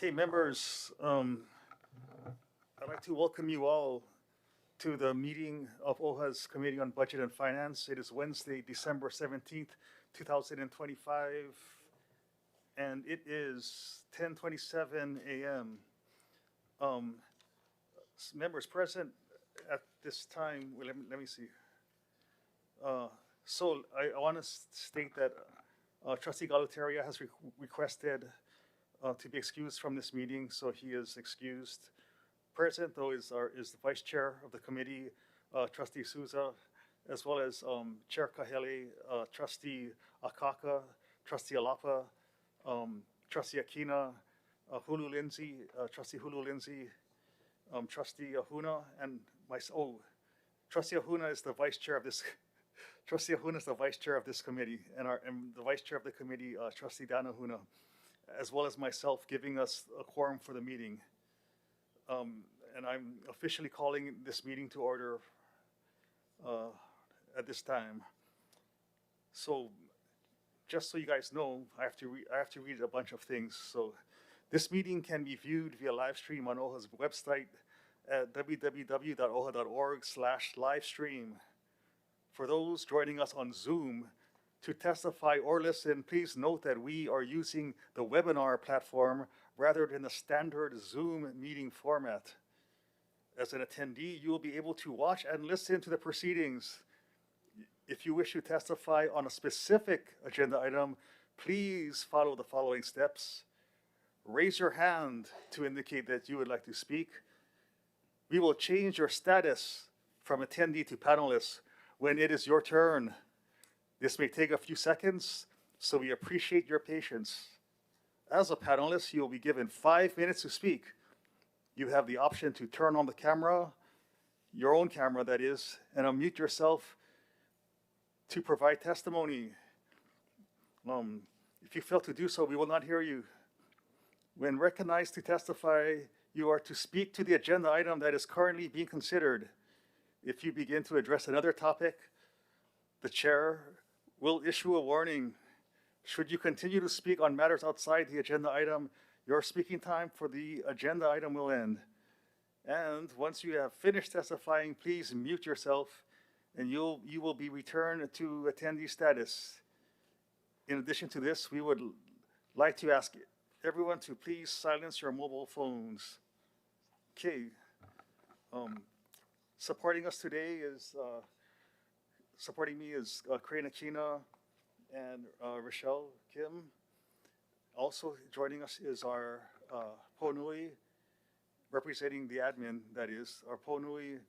Okay, members, I'd like to welcome you all to the meeting of OHA's Committee on Budget and Finance. It is Wednesday, December 17th, 2025, and it is 10:27 a.m. Members present at this time, well, let me see. So I want to state that Trustee Galataria has requested to be excused from this meeting, so he is excused. Present, though, is the Vice Chair of the committee, Trustee Souza, as well as Chair Kahele, Trustee Akaka, Trustee Alapa, Trustee Akina, Hulu Lindsay, Trustee Hulu Lindsay, Trustee Ahuna, and Trustee Ahuna is the Vice Chair of this. Trustee Ahuna is the Vice Chair of this committee, and the Vice Chair of the committee, Trustee Dan Ahuna, as well as myself, giving us a quorum for the meeting. And I'm officially calling this meeting to order at this time. So, just so you guys know, I have to read a bunch of things. So, this meeting can be viewed via live stream on OHA's website at www.oha.org/livestream. For those joining us on Zoom, to testify or listen, please note that we are using the webinar platform rather than the standard Zoom meeting format. As an attendee, you will be able to watch and listen to the proceedings. If you wish to testify on a specific agenda item, please follow the following steps. Raise your hand to indicate that you would like to speak. We will change your status from attendee to panelist when it is your turn. This may take a few seconds, so we appreciate your patience. As a panelist, you will be given 5 minutes to speak. You have the option to turn on the camera, your own camera that is, and unmute yourself to provide testimony. If you fail to do so, we will not hear you. When recognized to testify, you are to speak to the agenda item that is currently being considered. If you begin to address another topic, the chair will issue a warning. Should you continue to speak on matters outside the agenda item, your speaking time for the agenda item will end. And once you have finished testifying, please mute yourself and you will be returned to attendee status. In addition to this, we would like to ask everyone to please silence your mobile phones. Okay. Supporting us today is supporting me is Crane Akina and Rochelle Kim. Also joining us is our Ponui, representing the admin, that is, our Ponui,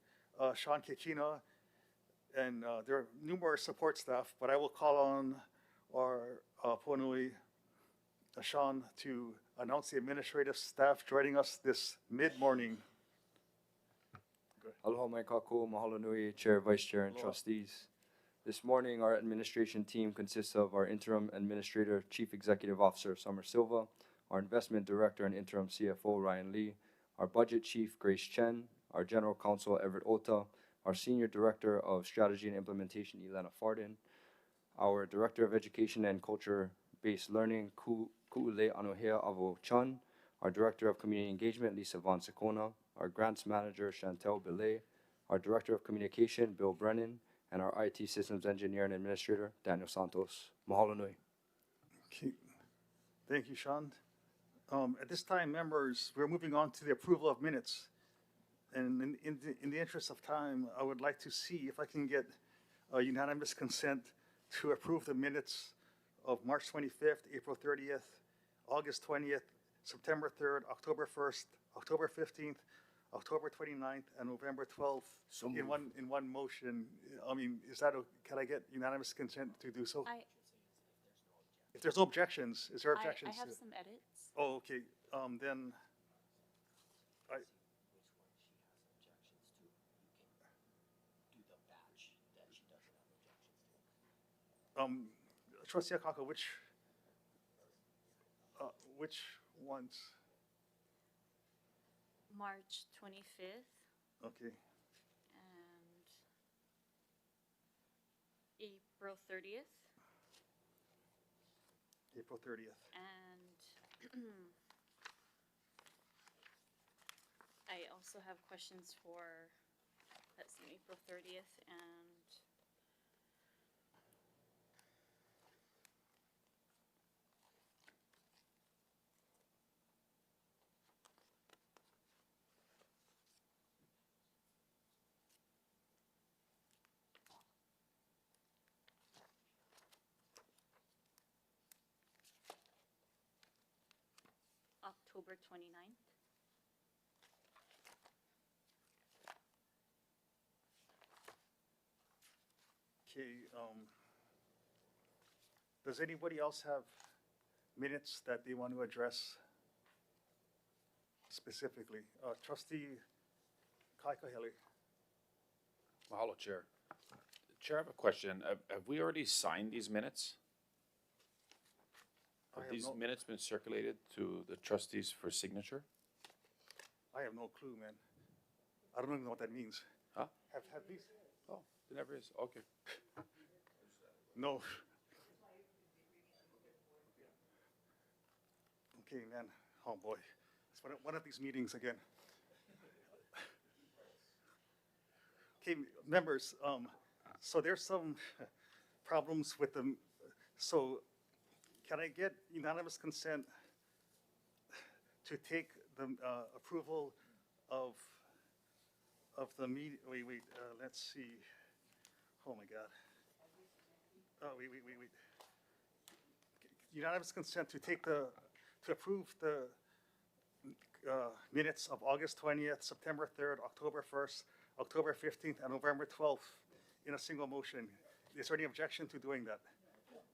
Sean Kekina, and there are numerous support staff, but I will call on our Ponui, Sean, to announce the administrative staff joining us this mid-morning. Aloha mai kākou, mahalo nui, Chair, Vice Chair, and Trustees. This morning, our administration team consists of our Interim Administrator, Chief Executive Officer, Summer Silva, our Investment Director and Interim CFO, Ryan Lee, our Budget Chief, Grace Chen, our General Counsel, Everett Ota, our Senior Director of Strategy and Implementation, Elena Fardin, our Director of Education and Culture-Based Learning, Ku'ule Anohea Avo Chun, our Director of Community Engagement, Lisa Von Sakona, our Grants Manager, Chantel Belay, our Director of Communication, Bill Brennan, and our IT Systems Engineer and Administrator, Daniel Santos. Mahalo nui. Okay. Thank you, Sean. At this time, members, we're moving on to the approval of minutes. And in the interest of time, I would like to see if I can get unanimous consent to approve the minutes of March 25th, April 30th, August 20th, September 3rd, October 1st, October 15th, October 29th, and November 12th in one motion. I mean, can I get unanimous consent to do so? If there's no objections, is there objections? I have some edits. Oh, okay. Then Trustee Akaka, which ones? March 25th Okay. and April 30th April 30th. and I also have questions for, let's see, April 30th and October 29th. Okay, does anybody else have minutes that they want to address specifically? Trustee Kāneʻohe. Mahalo, Chair. Chair, I have a question. Have we already signed these minutes? I Have have these no- minutes been circulated to the trustees for signature? I have no clue, man. I don't even know what that means. Huh? Have these? Oh, it never is. Okay. No. Okay, man. Oh, boy. It's one of these meetings again. Okay, members, so there's some problems with them. So can I get unanimous consent to take the approval of the meeting? Wait, let's see. Oh, my God. Oh, wait. Unanimous consent to take to approve the minutes of August 20th, September 3rd, October 1st, October 15th, and November 12th in a single motion. Is there any objection to doing that?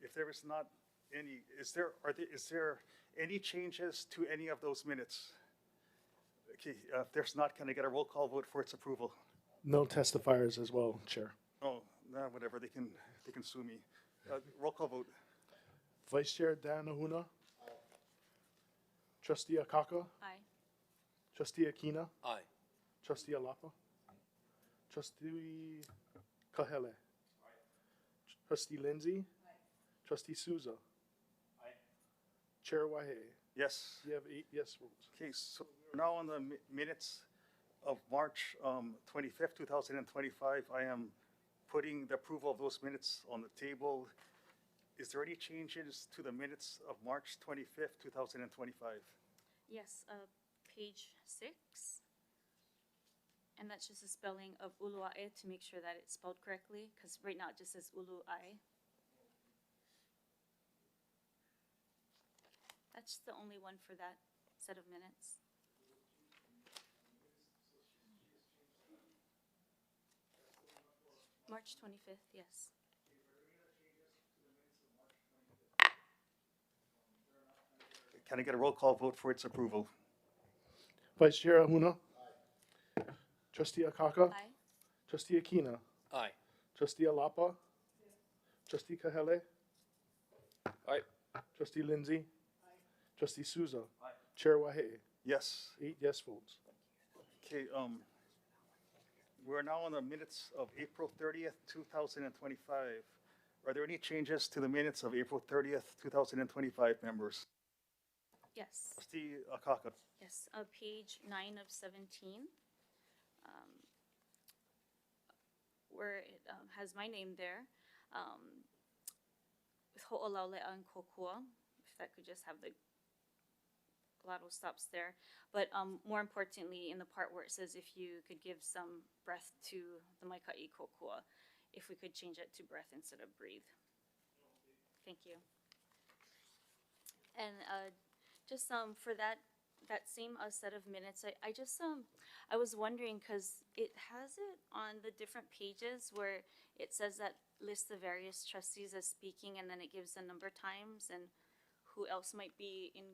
If there is not any, is there any changes to any of those minutes? Okay, if there's not, can I get a roll call vote for its approval? No testifiers as well, Chair. Oh, no, whatever, they can sue me. Roll call vote. Vice Chair Dan Ahuna. Trustee Akaka. Aye. Trustee Akina. Aye. Trustee Alapa. Trustee Kahele. Trustee Lindsay. Trustee Souza. Chair Wahe. Yes. You have 8 yes votes. Okay, so we're now on the minutes of March 25th, 2025. I am putting the approval of those minutes on the table. Is there any changes to the minutes of March 25th, 2025? Yes, page 6. And that's just a spelling of uluae to make sure that it's spelled correctly, because right now it just says uluai. That's the only one for that set of minutes. March 25th, yes. Can I get a roll call vote for its approval? Vice Chair Ahuna. Trustee Akaka. Aye. Trustee Akina. Aye. Trustee Alapa. Trustee Kahele. Aye. Trustee Lindsay. Trustee Souza. Chair Wahe. Yes. 8 yes votes. Okay, we're now on the minutes of April 30th, 2025. Are there any changes to the minutes of April 30th, 2025, members? Yes. Trustee Akaka. Yes, page 9 of 17, where it has my name there, with ho'olaulea and kokua, if that could just have the glottal stops there. But more importantly, in the part where it says if you could give some breath to the maikai kokua, if we could change it to breath instead of breathe. Thank you. And just for that same set of minutes, I was wondering, because it has it on the different pages where it says that lists the various trustees as speaking, and then it gives the number of times and who else might be in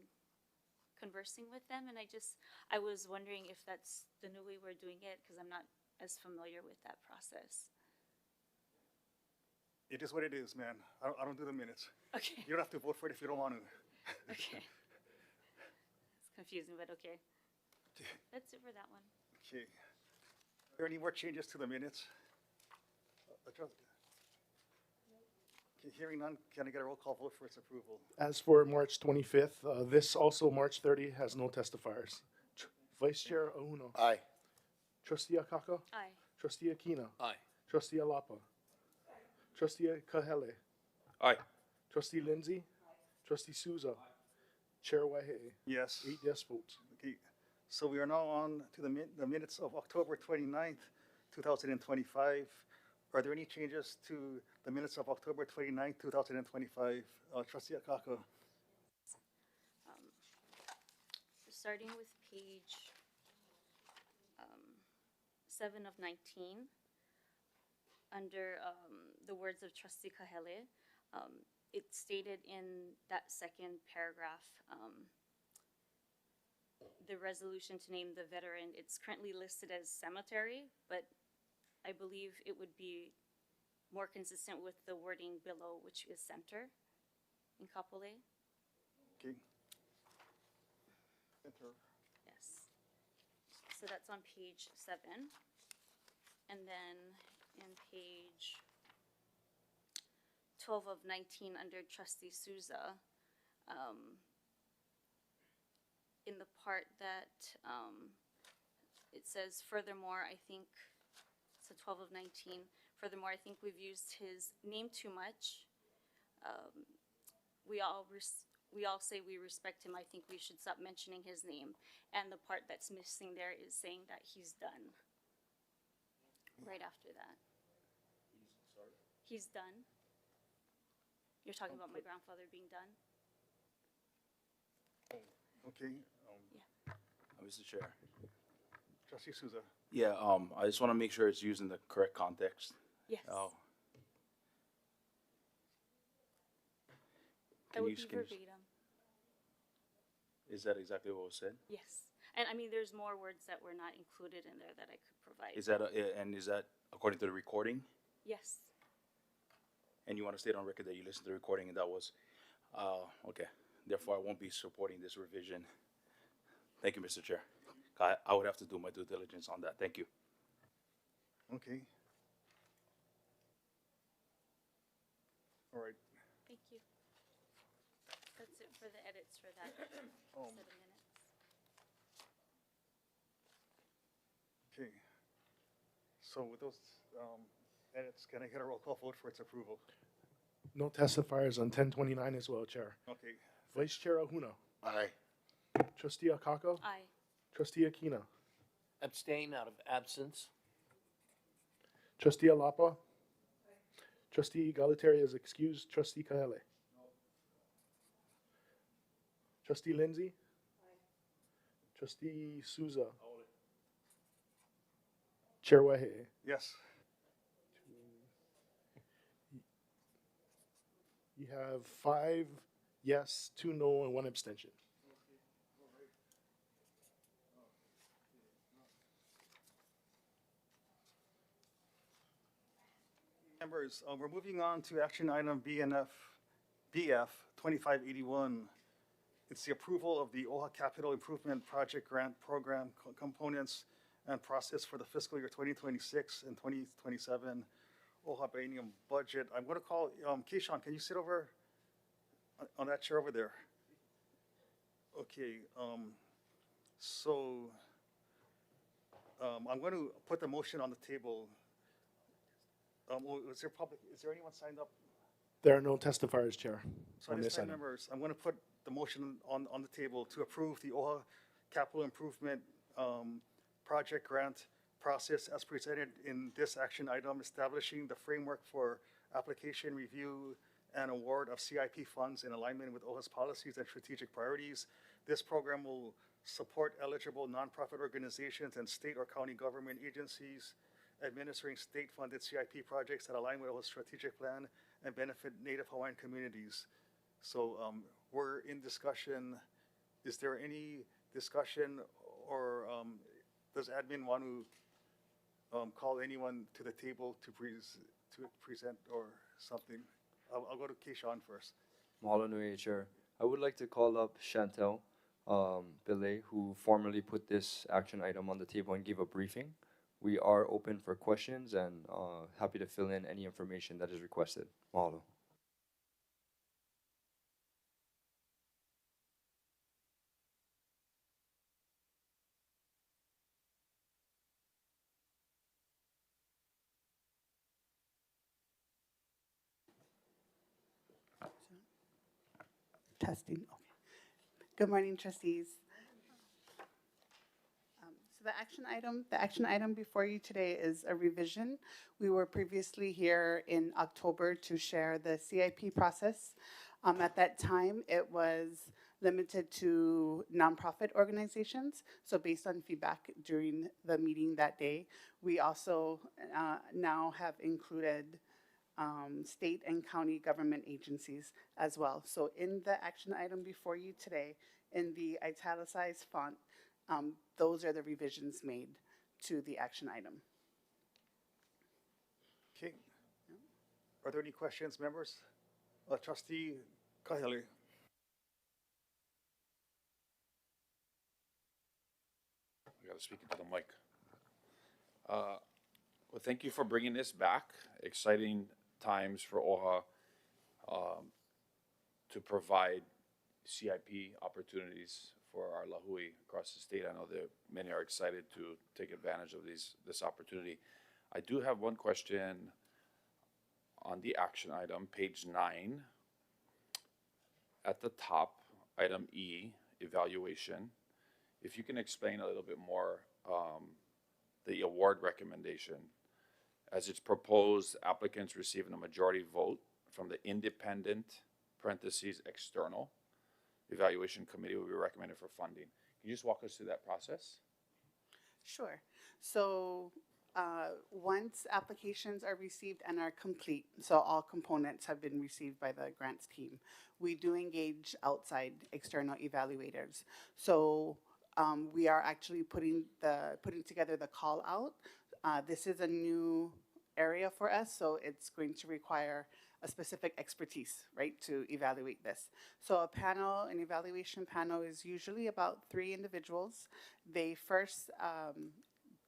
conversing with them. And I was wondering if that's the new way we're doing it, because I'm not as familiar with that process. It is what it is, man. I don't do the minutes. Okay. You don't have to vote for it if you don't want to. Okay. It's confusing, but okay. That's it for that one. Okay. Are there any more changes to the minutes? Okay, hearing none, can I get a roll call vote for its approval? As for March 25th, this also March 30 has no testifiers. Vice Chair Ahuno. Aye. Trustee Akaka. Aye. Trustee Akina. Aye. Trustee Alapa. Trustee Kāneʻohe. Aye. Trustee Lindsay. Trustee Souza. Chair Wahehe. Yes. 8 yes votes. Okay, so we are now on to the minutes of October 29th, 2025. Are there any changes to the minutes of October 29th, 2025? Trustee Akaka. Starting with page 7 of 19, under the words of Trustee Kāneʻohe, it stated in that second paragraph, the resolution to name the veteran, it's currently listed as cemetery, but I believe it would be more consistent with the wording below, which is center in Kapolei. Okay. Enter. Yes. So that's on page 7. And then in page 12 of 19 under Trustee Souza, in the part that it says furthermore, I think, so 12 of 19, furthermore, I think we've used his name too much. We all say we respect him. I think we should stop mentioning his name. And the part that's missing there is saying that he's done. Right after that. He's done. You're talking about my grandfather being done? Okay, Mr. Chair. Trustee Souza. Yeah, I just want to make sure it's used in the correct context. Yes. Oh. That would be verbatim. Is that exactly what was said? Yes. And I mean, there's more words that were not included in there that I could provide. Is that according to the recording? Yes. And you want to state on record that you listened to the recording and that was, okay. Therefore, I won't be supporting this revision. Thank you, Mr. Chair. I would have to do my due diligence on that. Thank you. Okay. All right. Thank you. That's it for the edits for that set of minutes. Okay. So with those edits, can I get a roll call vote for its approval? No testifiers on 1029 as well, Chair. Okay. Vice Chair Ahuno. Aye. Trustee Akaka. Aye. Trustee Akina. Abstain out of absence. Trustee Alapa. Trustee Galataria is excused. Trustee Kāneʻohe. Trustee Lindsay. Trustee Souza. Chair Wahehe. Yes. You have 5 yes, 2 no, and 1 abstention. Members, we're moving on to action item BF 2581. It's the approval of the OHA Capital Improvement Project Grant Program components and process for the fiscal year 2026 and 2027 OHA Biennium budget. I'm going to call, Keishan, can you sit over on that chair over there? Okay, so I'm going to put the motion on the table. Is there anyone signed up? There are no testifiers, Chair. So on at this this time, item. members, I'm going to put the motion on the table to approve the OHA capital improvement project grant process as presented in this action item, establishing the framework for application review and award of CIP funds in alignment with OHA's policies and strategic priorities. This program will support eligible nonprofit organizations and state or county government agencies administering state-funded CIP projects that align with OHA's strategic plan and benefit Native Hawaiian communities. So we're in discussion. Is there any discussion, or does admin want to call anyone to the table to present or something? I'll go to Keishan first. Mahalo nui, Chair. I would like to call up Chantel Billet, who formally put this action item on the table and gave a briefing. We are open for questions and happy to fill in any information that is requested. Mahalo. Testing. Okay. Good morning, trustees. So the action item before you today is a revision. We were previously here in October to share the CIP process. At that time, it was limited to nonprofit organizations. So based on feedback during the meeting that day, we also now have included state and county government agencies as well. So in the action item before you today, in the italicized font, those are the revisions made to the action item. Okay. Are there any questions, members? Trustee Kāneʻohe. I gotta speak into the mic. Well, thank you for bringing this back. Exciting times for OHA to provide CIP opportunities for our lahui across the state. I know that many are excited to take advantage of this opportunity. I do have one question on the action item, page 9. At the top, item E, evaluation. If you can explain a little bit more the award recommendation. As it's proposed, applicants receiving a majority vote from the independent, parentheses, external evaluation committee will be recommended for funding. Can you just walk us through that process? Sure. So once applications are received and are complete, so all components have been received by the grants team, we do engage outside external evaluators. So we are actually putting together the call out. This is a new area for us, so it's going to require a specific expertise, right, to evaluate this. So an evaluation panel is usually about 3 individuals. They first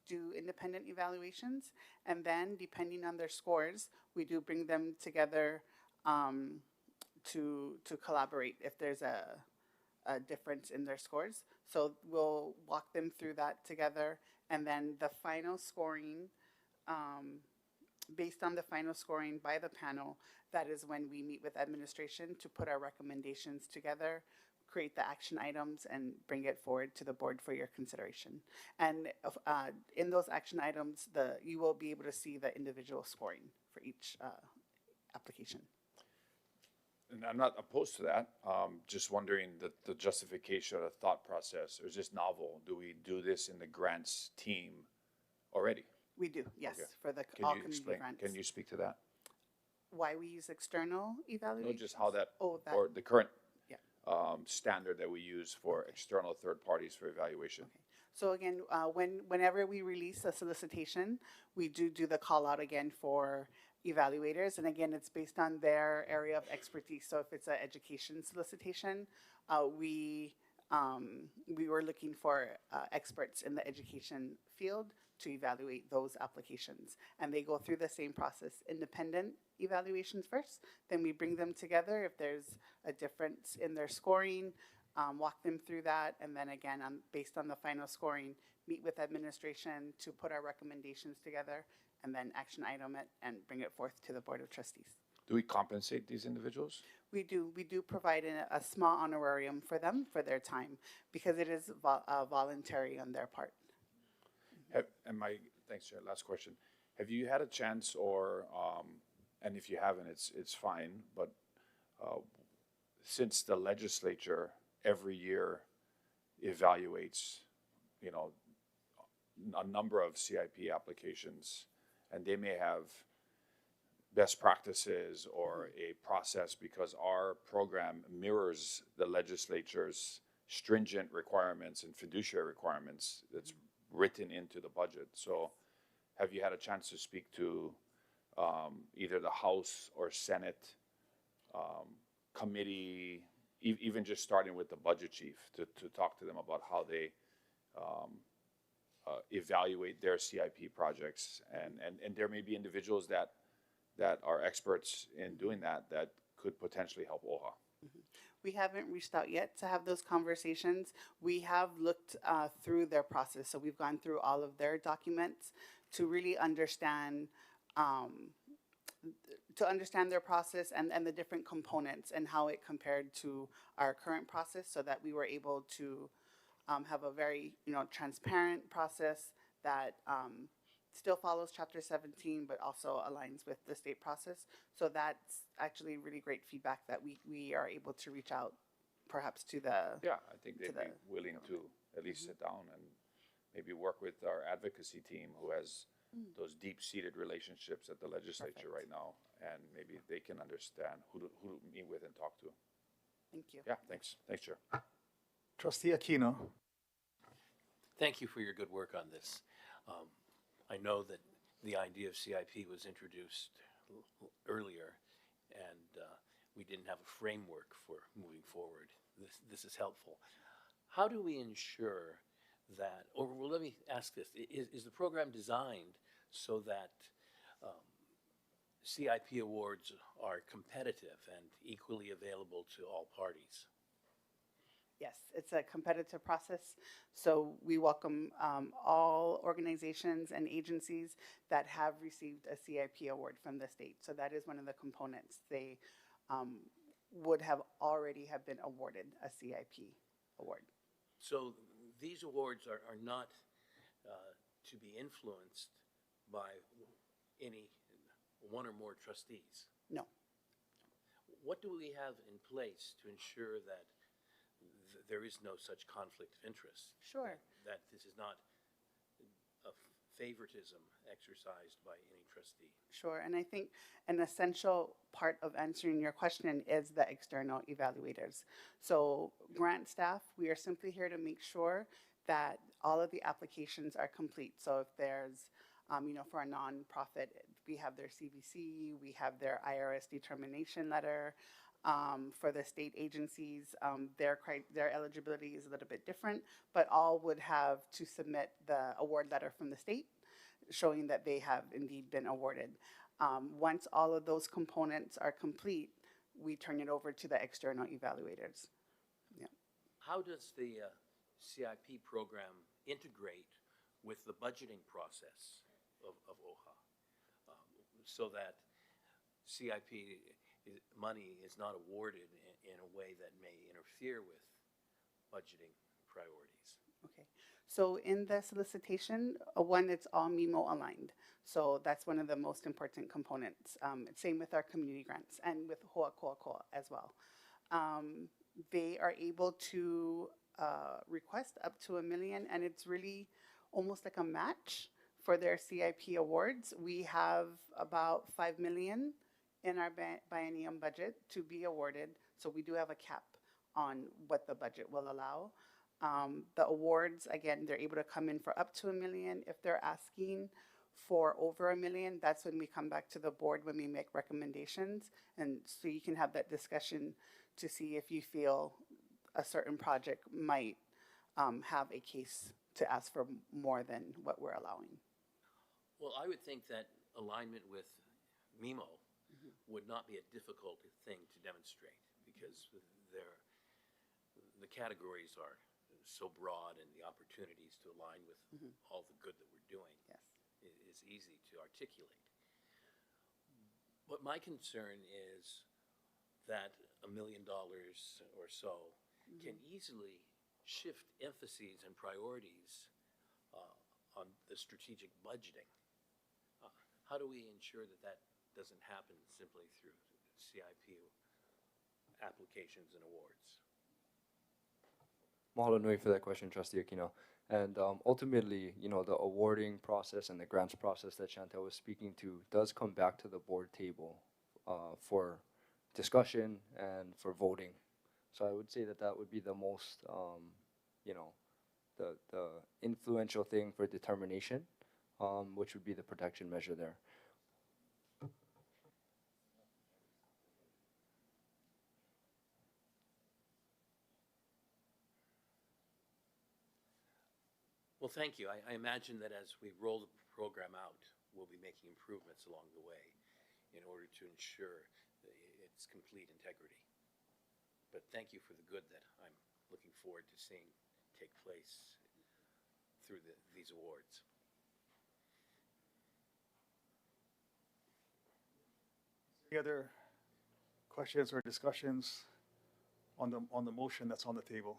do independent evaluations, and then depending on their scores, we do bring them together to collaborate if there's a difference in their scores. So we'll walk them through that together, and then the final scoring, based on the final scoring by the panel, that is when we meet with administration to put our recommendations together, create the action items, and bring it forward to the board for your consideration. And in those action items, you will be able to see the individual scoring for each application. And I'm not opposed to that. Just wondering the justification or the thought process, or is this novel? Do we do this in the grants team already? We do, yes, Okay. for the Can all you community explain? grants. Can you speak to that? Why we use external evaluation? No, just how that, that. or the current Yeah. standard that we use for external third parties for evaluation. Okay. So again, whenever we release a solicitation, we do the call out again for evaluators, and again, it's based on their area of expertise. So if it's an education solicitation, we were looking for experts in the education field to evaluate those applications, and they go through the same process: independent evaluations first, then we bring them together if there's a difference in their scoring, walk them through that, and then again, based on the final scoring, meet with administration to put our recommendations together, and then action item it and bring it forth to the Board of Trustees. Do we compensate these individuals? We do provide a small honorarium for them for their time, because it is voluntary on their part. Thanks, Chair. Last question. Have you had a chance, or and if you haven't, it's fine. But since the legislature every year evaluates, a number of CIP applications, and they may have best practices or a process, because our program mirrors the legislature's stringent requirements and fiduciary requirements that's written into the budget. So have you had a chance to speak to either the House or Senate committee, even just starting with the budget chief, to talk to them about how they evaluate their CIP projects? And there may be individuals that are experts in doing that could potentially help OHA. Mm-hmm. We haven't reached out yet to have those conversations. We have looked through their process. So we've gone through all of their documents to really understand to understand their process and the different components and how it compared to our current process, so that we were able to have a very, transparent process that still follows Chapter 17, but also aligns with the state process. So that's actually really great feedback that we are able to reach out perhaps to the, Yeah, I think they'd to be the willing to at least sit down and maybe work with our advocacy team who has those deep-seated relationships at the legislature Perfect. right now, and maybe they can understand who to meet with and talk to. thank you. Yeah, thanks. Thanks, Chair. Trustee Aquino. Thank you for your good work on this. I know that the idea of CIP was introduced earlier, and we didn't have a framework for moving forward. This is helpful. How do we ensure that, or well, let me ask this, is the program designed so that CIP awards are competitive and equally available to all parties? Yes, it's a competitive process. So we welcome all organizations and agencies that have received a CIP award from the state. So that is one of the components. They would have already have been awarded a CIP award. So these awards are not to be influenced by any one or more trustees. No. What do we have in place to ensure that there is no such conflict of interest? Sure. That this is not a favoritism exercised by any trustee? Sure, and I think an essential part of answering your question is the external evaluators. So grant staff, we are simply here to make sure that all of the applications are complete. So if there's, for a nonprofit, we have their CVC, we have their IRS determination letter. For the state agencies, their eligibility is a little bit different, but all would have to submit the award letter from the state showing that they have indeed been awarded. Once all of those components are complete, we turn it over to the external evaluators. Yeah. How does the CIP program integrate with the budgeting process of OHA so that CIP money is not awarded in a way that may interfere with budgeting priorities? Okay, so in the solicitation, one, it's all MIMO aligned. So that's one of the most important components. Same with our community grants and with Kāneʻohe as well. They are able to request up to $1 million, and it's really almost like a match for their CIP awards. We have about $5 million in our biennium budget to be awarded. So we do have a cap on what the budget will allow. The awards, again, they're able to come in for up to $1 million. If they're asking for over $1 million, that's when we come back to the board when we make recommendations. And so you can have that discussion to see if you feel a certain project might have a case to ask for more than what we're allowing. Well, I would think that alignment with MIMO would not be a difficult thing to demonstrate, because the categories are so broad and the opportunities to align with all the good that we're doing is easy to articulate. But my concern is that $1 million or so can easily shift emphases and priorities on the strategic budgeting. How do we ensure that that doesn't happen simply through CIP applications and awards? Mahalo nui for that question, Trustee Aquino. And ultimately, the awarding process and the grants process that Chantel was speaking to does come back to the board table for discussion and for voting. So I would say that that would be the most, the influential thing for determination, which would be the protection measure there. Well, thank you. I imagine that as we roll the program out, we'll be making improvements along the way in order to ensure its complete integrity. But thank you for the good that I'm looking forward to seeing take place through these awards. Any other questions or discussions on the motion that's on the table?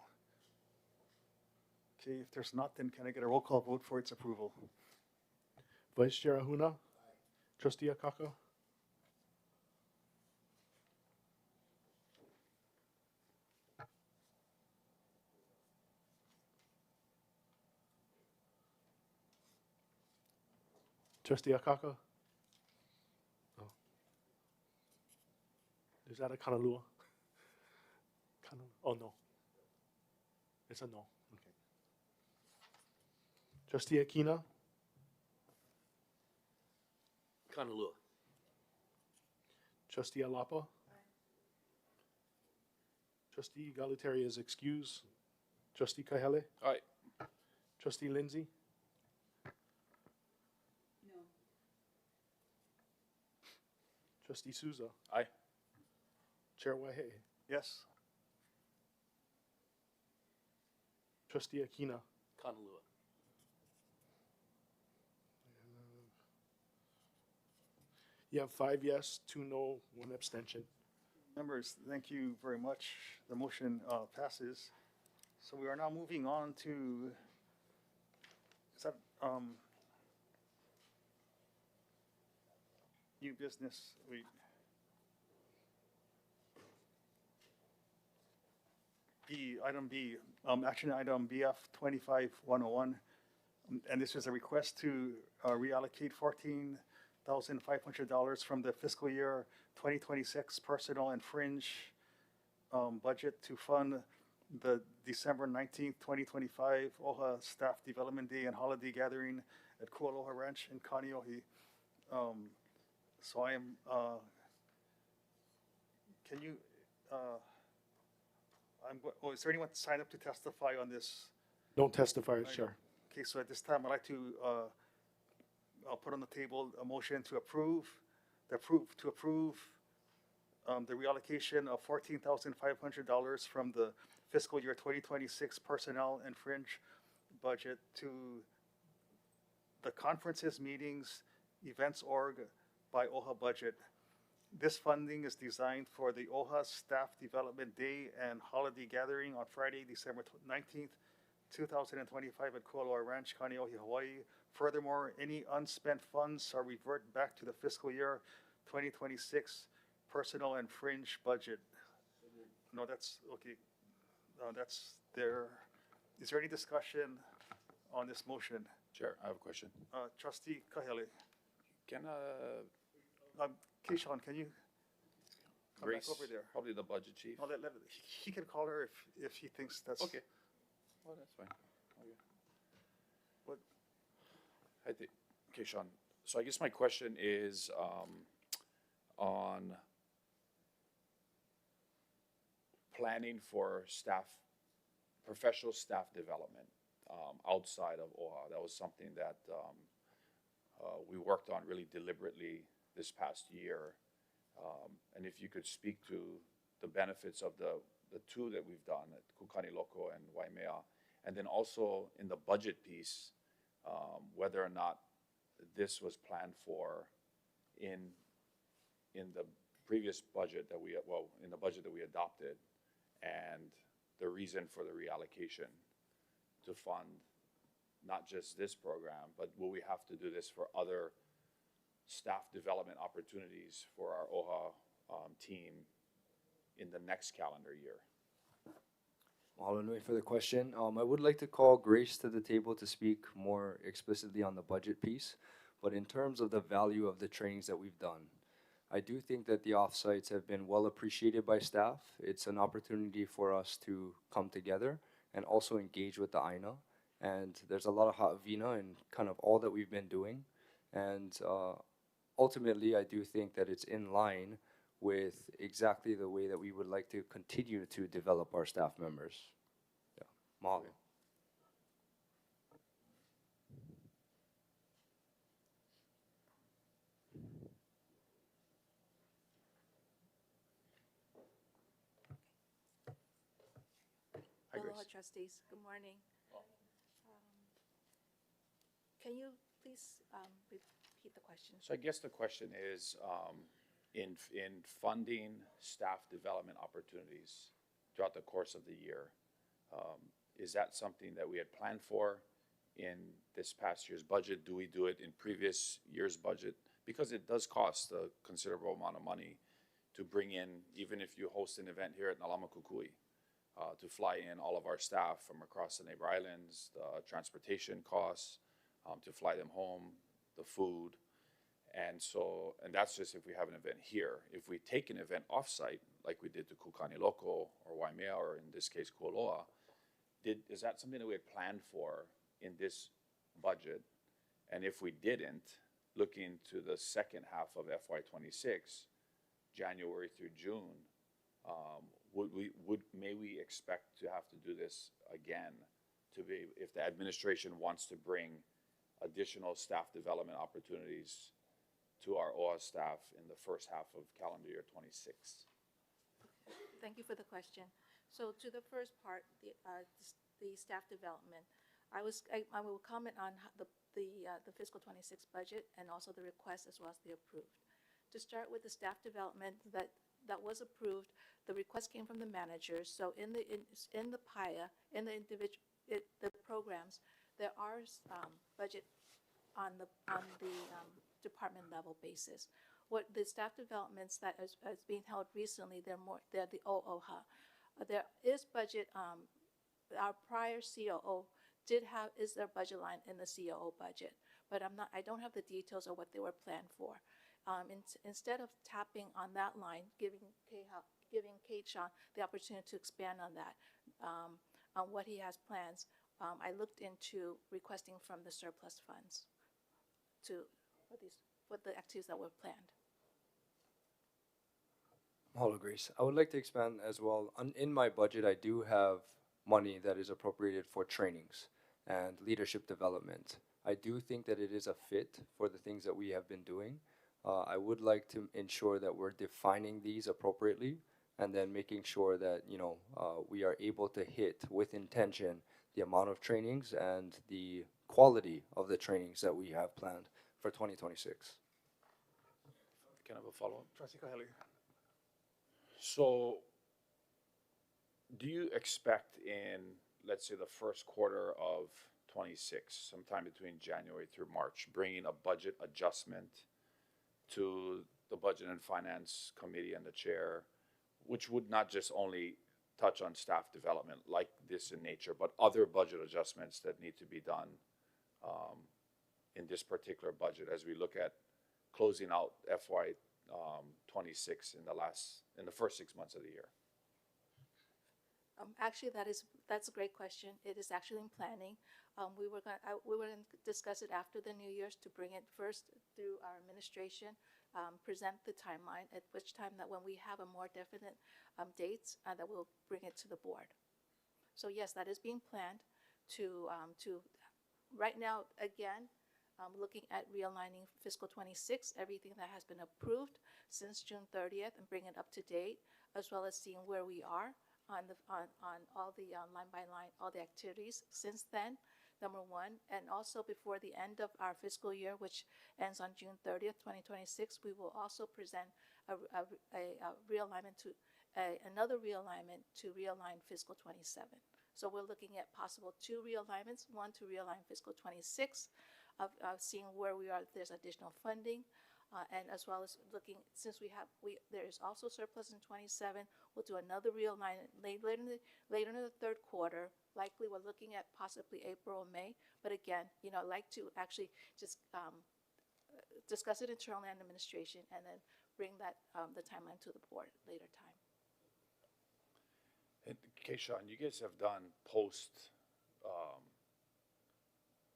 Okay, if there's not, then can I get a roll call vote for its approval? Vice Chair Ahuna. Trustee Akaka. Trustee Akaka. Oh. Is that a Kāneʻohe? Oh, no. It's a no. Okay. Trustee Akina. Kāneʻohe. Trustee Alapa. Trustee Galutaria is excused. Trustee Kahele. Aye. Trustee Lindsay. No. Trustee Souza. Aye. Chair Wahehe. Yes? Trustee Akina. Kāneʻohe. You have 5 yes, 2 no, 1 abstention. Members, thank you very much. The motion passes. So we are now moving on to, is that, new business? Item B, action item BF 25101. And this is a request to reallocate $14,500 from the fiscal year 2026 personnel and fringe budget to fund the December 19th, 2025 OHA Staff Development Day and Holiday Gathering at Kualoa Ranch in Kāneʻohe. So I am, can you, is there anyone signed up to testify on this? Don't testify as chair. Okay, so at this time, I'd like to, I'll put on the table a motion to approve the reallocation of $14,500 from the fiscal year 2026 personnel and fringe budget to the conferences, meetings, events org by OHA budget. This funding is designed for the OHA Staff Development Day and Holiday Gathering on Friday, December 19th, 2025 at Kualoa Ranch, Kāneʻohe, Hawaii. Furthermore, any unspent funds are revert back to the fiscal year 2026 personnel and fringe budget. No, that's, okay. That's there. Is there any discussion on this motion? Chair, I have a question. Trustee Kahele. Can Keishan, can you come back Grace, over there? probably the budget chief? No, he can call her if he thinks that's. Okay. Well, that's fine. Okay. What? Hi, Keishan. So I guess my question is on planning for staff, professional staff development outside of OHA. That was something that we worked on really deliberately this past year. And if you could speak to the benefits of the two that we've done at Kukaniloko and Waimea, and then also in the budget piece, whether or not this was planned for in the previous budget that in the budget that we adopted, and the reason for the reallocation to fund not just this program, but will we have to do this for other staff development opportunities for our OHA team in the next calendar year? Mahalo nui for the question. I would like to call Grace to the table to speak more explicitly on the budget piece, but in terms of the value of the trainings that we've done, I do think that the offsites have been well appreciated by staff. It's an opportunity for us to come together and also engage with the AINA. And there's a lot of ha'avina in kind of all that we've been doing. And ultimately, I do think that it's in line with exactly the way that we would like to continue to develop our staff members. Yeah, mahalo. Hi, Grace. Aloha trustees, good morning. Can you please repeat the question? So I guess the question is, in funding staff development opportunities throughout the course of the year, is that something that we had planned for in this past year's budget? Do we do it in previous year's budget? Because it does cost a considerable amount of money to bring in, even if you host an event here at Nalama Kukui, to fly in all of our staff from across the neighbor islands, the transportation costs, to fly them home, the food. And that's just if we have an event here. If we take an event offsite, like we did to Kukaniloko or Waimea, or in this case, Kualoa, is that something that we had planned for in this budget? And if we didn't, looking to the second half of FY26, January through June, may we expect to have to do this again if the administration wants to bring additional staff development opportunities to our OA staff in the first half of calendar year 26? Thank you for the question. So to the first part, the staff development, I will comment on the fiscal 26 budget and also the request as well as the approved. To start with the staff development that was approved, the request came from the managers. So in the PIA, in the programs, there are budget on the department level basis. What the staff developments that is being held recently, they're the OOHA. There is budget. Our prior COO is their budget line in the COO budget, but I don't have the details of what they were planned for. Instead of tapping on that line, giving Kate Shaw the opportunity to expand on that, on what he has plans, I looked into requesting from the surplus funds for the activities that were planned. Mahalo, Grace. I would like to expand as well. In my budget, I do have money that is appropriated for trainings and leadership development. I do think that it is a fit for the things that we have been doing. I would like to ensure that we're defining these appropriately and then making sure that, we are able to hit with intention the amount of trainings and the quality of the trainings that we have planned for 2026. Can I have a follow-up? Trustee Kahele. So do you expect in, let's say, the first quarter of 26, sometime between January through March, bringing a budget adjustment to the Budget and Finance Committee and the chair, which would not just only touch on staff development like this in nature, but other budget adjustments that need to be done in this particular budget as we look at closing out FY 26 in the first 6 months of the year? Actually, that's a great question. It is actually in planning. We were going to discuss it after the New Year's to bring it first through our administration, present the timeline, at which time that when we have a more definite dates, that we'll bring it to the board. So yes, that is being planned to right now, again, looking at realigning fiscal 26, everything that has been approved since June 30th and bring it up to date, as well as seeing where we are on all the line by line, all the activities since then, number one, and also before the end of our fiscal year, which ends on June 30th, 2026, we will also present a realignment to another realignment to realign fiscal 27. So we're looking at possible 2 realignments, one to realign fiscal 26, of seeing where we are, if there's additional funding, and as well as looking, since there is also surplus in 27, we'll do another realignment later in the third quarter. Likely we're looking at possibly April or May, but again, I'd like to actually just discuss it internally in administration and then bring that the timeline to the board later time. And Keishan, you guys have done post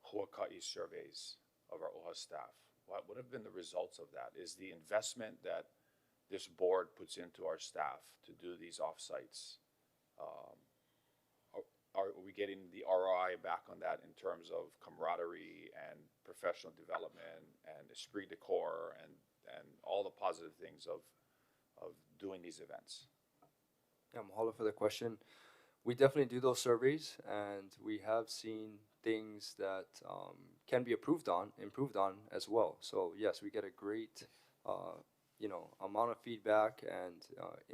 Huaka'i surveys of our OHA staff. What would have been the results of that? Is the investment that this board puts into our staff to do these offsites, are we getting the ROI back on that in terms of camaraderie and professional development and esprit de corps and all the positive things of doing these events? Yeah, mahalo for the question. We definitely do those surveys, and we have seen things that can be improved on as well. So yes, we get a great, amount amount of feedback, and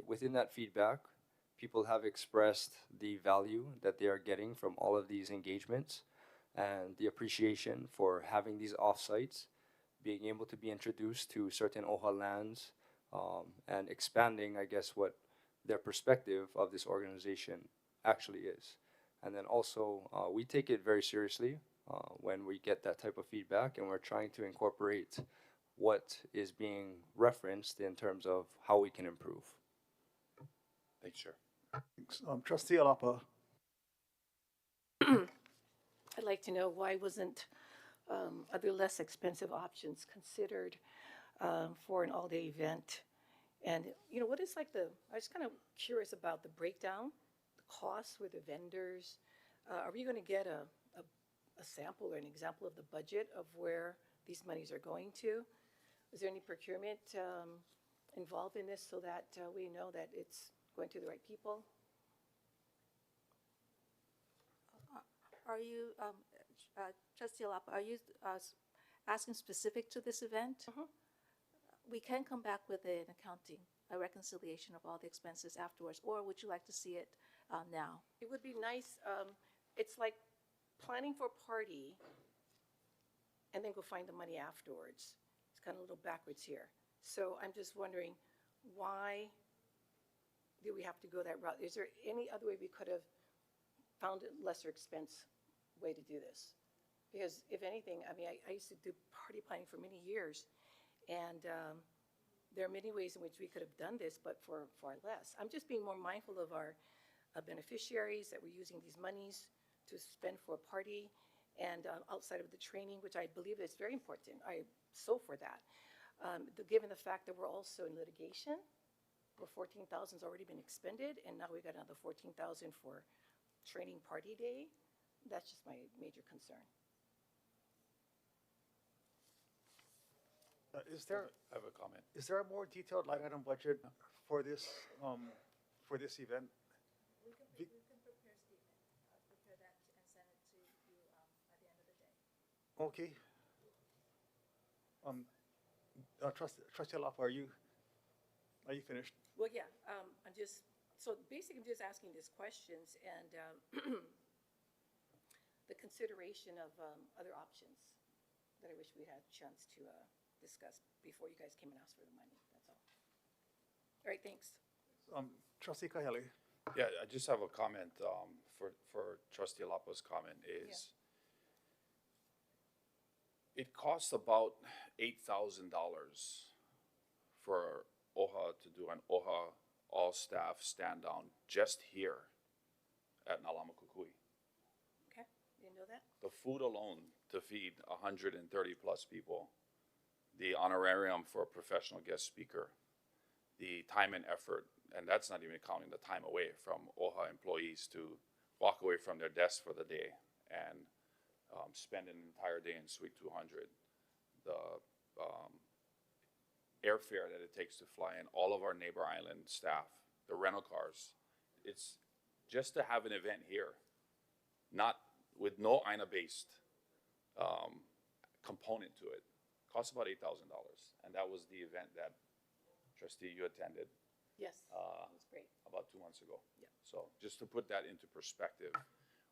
within that feedback, people have expressed the value that they are getting from all of these engagements and the appreciation for having these offsites, being able to be introduced to certain OHA lands, and expanding, I guess, what their perspective of this organization actually is. And then also, we take it very seriously when we get that type of feedback, and we're trying to incorporate what is being referenced in terms of how we can improve. Thanks, Chair. Thanks. Trustee Alapa. I'd like to know why wasn't other less expensive options considered for an all-day event? And, you know, what is like I was kind of curious about the breakdown, the costs with the vendors. Are we going to get a sample or an example of the budget of where these monies are going to? Is there any procurement involved in this so that we know that it's going to the right people? Are you, Trustee Alapa, are you asking specific to this event? We can come back with an accounting, a reconciliation of all the expenses afterwards, or would you like to see it now? It would be nice. It's like planning for a party and then go find the money afterwards. It's kind of a little backwards here. So I'm just wondering, why do we have to go that route? Is there any other way we could have found a lesser expense way to do this? Because if anything, I mean, I used to do party planning for many years, and there are many ways in which we could have done this, but for far less. I'm just being more mindful of our beneficiaries, that we're using these monies to spend for a party, and outside of the training, which I believe is very important. I'm so for that. Given the fact that we're also in litigation, where $14,000 has already been expended, and now we got another $14,000 for training party day, that's just my major concern. Is there I have a comment. Is there a more detailed line item budget for this event? We can prepare a statement, prepare that and send it to you at the end of the day. Okay. Trustee Alapa, are you finished? Well, yeah, I'm just, so basically I'm just asking these questions and the consideration of other options that I wish we had a chance to discuss before you guys came and asked for the money, that's all. All right, thanks. Trustee Kahele. Yeah, I just have a comment for Trustee Alapa's comment is it costs about $8,000 for OHA to do an OHA all-staff stand-down just here at Nalamakukui. Okay, didn't know that. The food alone to feed 130 plus people, the honorarium for a professional guest speaker, the time and effort, and that's not even counting the time away from OHA employees to walk away from their desks for the day and spend an entire day in Suite 200. The airfare that it takes to fly in, all of our neighbor island staff, the rental cars. It's just to have an event here, not with no INA-based component to it, costs about $8,000. And that was the event that, Trustee, you attended. Yes, that was great. About 2 months ago. Yeah. So just to put that into perspective,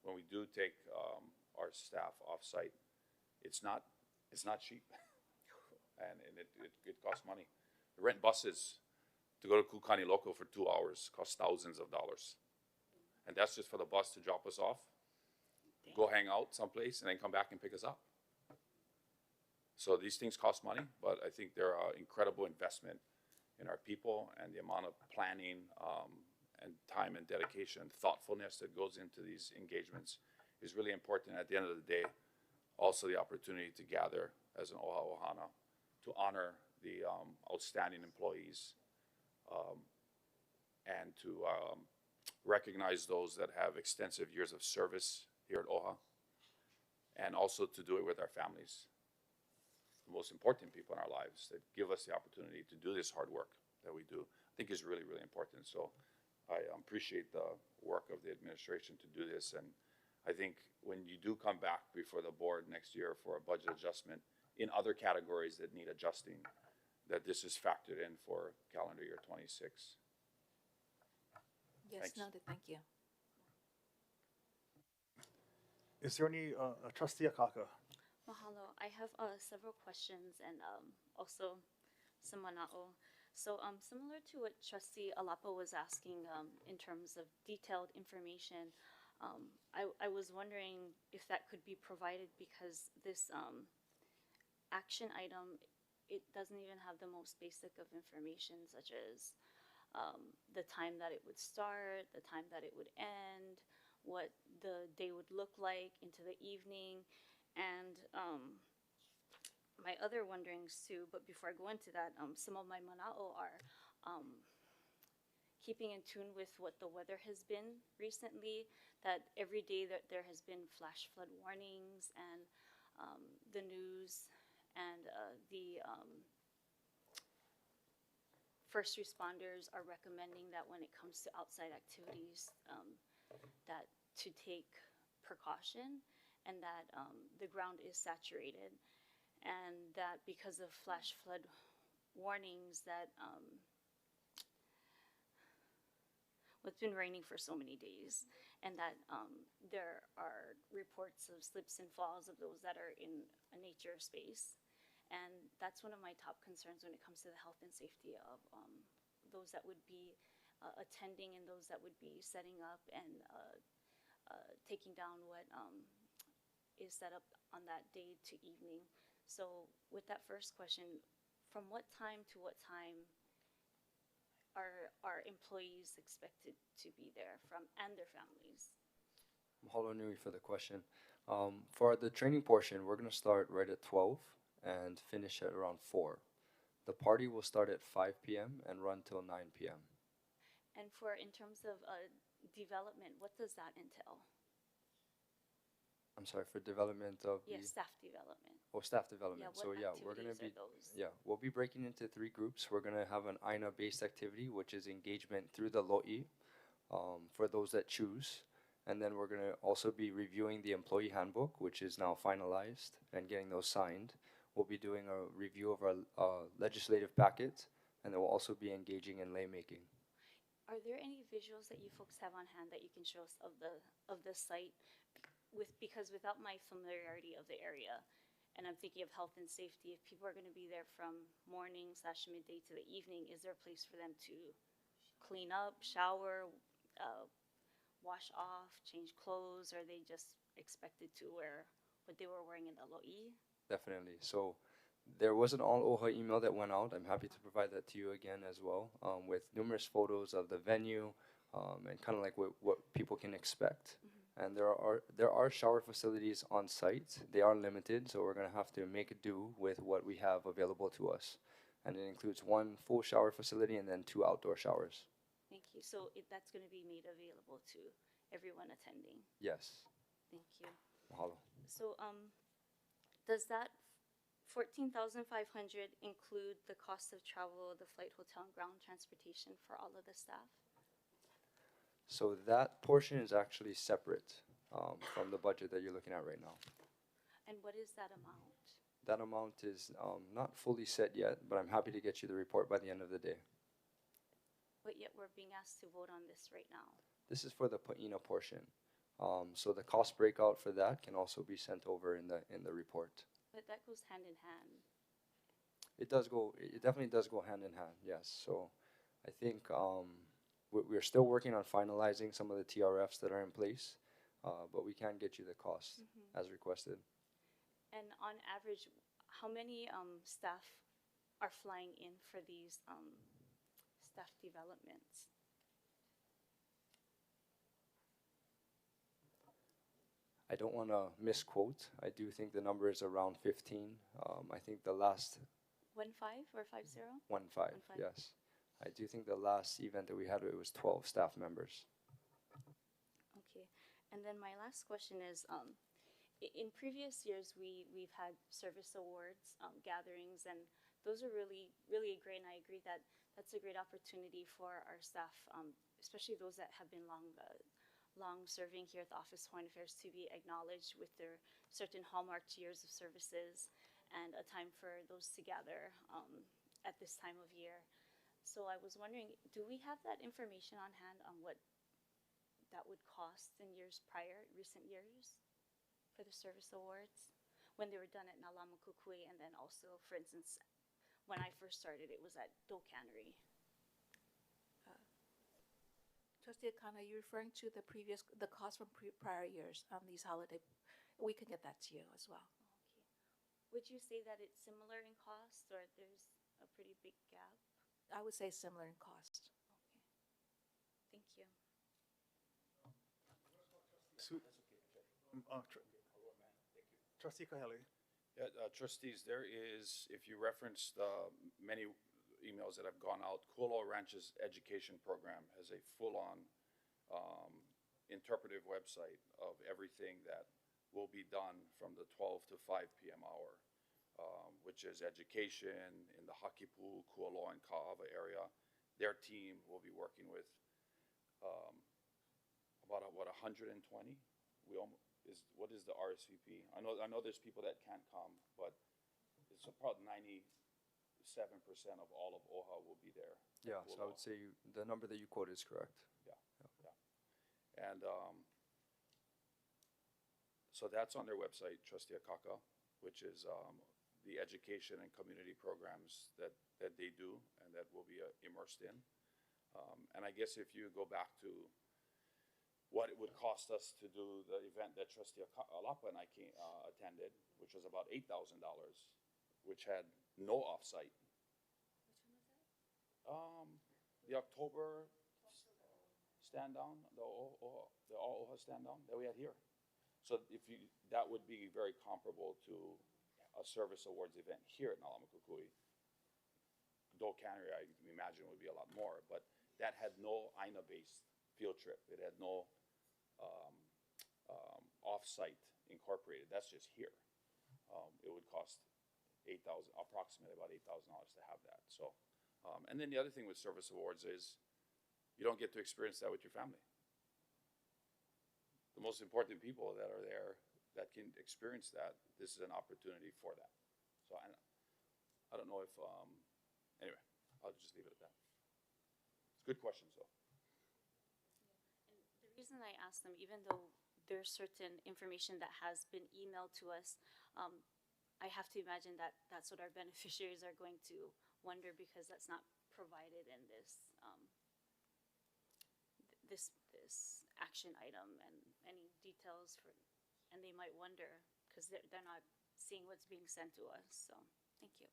when we do take our staff off-site, it's not cheap. and it costs money. The rent buses to go to Kukani Local for 2 hours costs thousands of dollars. And that's just for the bus to drop us off, go hang out someplace, and then come back and pick us up. So these things cost money, but I think they're an incredible investment in our people, and the amount of planning and time and dedication, thoughtfulness that goes into these engagements is really important. At the end of the day, also the opportunity to gather as an OHA Ohana to honor the outstanding employees and to recognize those that have extensive years of service here at OHA, and also to do it with our families, the most important people in our lives that give us the opportunity to do this hard work that we do, I think is really, really important. So I appreciate the work of the administration to do this. And I think when you do come back before the board next year for a budget adjustment in other categories that need adjusting, that this is factored in for calendar year 26. Yes, Thanks. noted, thank you. Is there any, trustee Akaka? Mahalo. I have several questions and also some mana'o. So similar to what Trustee Alapa was asking in terms of detailed information, I was wondering if that could be provided because this action item, it doesn't even have the most basic of information such as the time that it would start, the time that it would end, what the day would look like into the evening, and my other wonderings too, but before I go into that, some of my mana'o are keeping in tune with what the weather has been recently, that every day that there has been flash flood warnings and the news and the first responders are recommending that when it comes to outside activities, that to take precaution and that the ground is saturated. And that because of flash flood warnings that it's been raining for so many days, and that there are reports of slips and falls of those that are in a nature space. And that's one of my top concerns when it comes to the health and safety of those that would be attending and those that would be setting up and taking down what is set up on that day to evening. So with that first question, from what time to what time are employees expected to be there from and their families? Mahalo nui for the question. For the training portion, we're going to start right at 12 and finish at around 4. The party will start at 5 p.m. and run till 9 p.m. And for in terms of development, what does that entail? I'm sorry, for development of Yeah, the staff development. staff development. Yeah, So what yeah, we're gonna activities be are those? we'll be breaking into 3 groups. We're gonna have an AINA based activity, which is engagement through the lo'i, for those that choose. And then we're gonna also be reviewing the employee handbook, which is now finalized and getting those signed. We'll be doing a review of our legislative packet, and then we'll also be engaging in lay making. Are there any visuals that you folks have on hand that you can show us of the site? Because without my familiarity of the area, and I'm thinking of health and safety, if people are going to be there from morning / midday to the evening, is there a place for them to clean up, shower, wash off, change clothes? Or are they just expected to wear what they were wearing in the lo'i? Definitely. So there was an all OHA email that went out. I'm happy to provide that to you again as well, with numerous photos of the venue, and kind of like what people can expect. And there are shower facilities on site. They are limited, so we're gonna have to make do with what we have available to us. And it includes 1 full shower facility and then 2 outdoor showers. Thank you. So that's going to be made available to everyone attending. Yes. Thank you. Mahalo. So does that 14,500 include the cost of travel, the flight, hotel, and ground transportation for all of the staff? So that portion is actually separate from the budget that you're looking at right now. And what is that amount? That amount is not fully set yet, but I'm happy to get you the report by the end of the day. But yet we're being asked to vote on this right now. This is for the Pa'ina portion. So the cost breakout for that can also be sent over in the report. But that goes hand in hand. It definitely does go hand in hand, yes. So I think we're still working on finalizing some of the TRFs that are in place, but we can get you the cost as requested. And on average, how many staff are flying in for these staff developments? I don't want to misquote. I do think the number is around 15. I think the last 15 or 50? 15, yes. I do think the last event that we had, it was 12 staff members. Okay. And then my last question is, in previous years, we've had service awards gatherings, and those are really, really great. And I agree that that's a great opportunity for our staff, especially those that have been long serving here at the Office of Foreign Affairs, to be acknowledged with their certain hallmark years of services, and a time for those to gather at this time of year. So I was wondering, do we have that information on hand on what that would cost in years prior, recent years, for the service awards? When they were done at Nalamakukui, and then also, for instance, when I first started, it was at Do Cannery. Trustee Akana, are you referring to the cost from prior years on these holiday? We can get that to you as well. Okay. Would you say that it's similar in cost, or there's a pretty big gap? I would say similar in cost. Okay. Thank you. Trustee Kahele. Yeah, trustees, there is, if you reference the many emails that have gone out, Kualoa Ranch's education program has a full-on interpretive website of everything that will be done from the 12 to 5 p.m. hour, which is education in the Hakipu, Kualoa, and Kā'ava area. Their team will be working with about, 120? What is the RSVP? I know there's people that can't come, but it's about 97% of all of OHA will be there. Yeah, so I would say the number that you quoted is correct. And so that's on their website, Trustee Akaka, which is the education and community programs that they do and that we'll be immersed in. And I guess if you go back to what it would cost us to do the event that Trustee Alapa and I attended, which was about $8,000, which had no offsite. Which one was that? The October stand down, the all OHA stand down that we had here. So that would be very comparable to a service awards event here at Nalamakukui. Do Cannery, I imagine, would be a lot more, but that had no AINA-based field trip. It had no off-site incorporated. That's just here. It would cost approximately about $8,000 to have that. So, and then the other thing with service awards is you don't get to experience that with your family. The most important people that are there that can experience that, this is an opportunity for that. So I don't know if, anyway, I'll just leave it at that. It's good questions though. And the reason I asked them, even though there's certain information that has been emailed to us, I have to imagine that that's what our beneficiaries are going to wonder, because that's not provided in this this action item and any details for, and they might wonder because they're not seeing what's being sent to us. So thank you.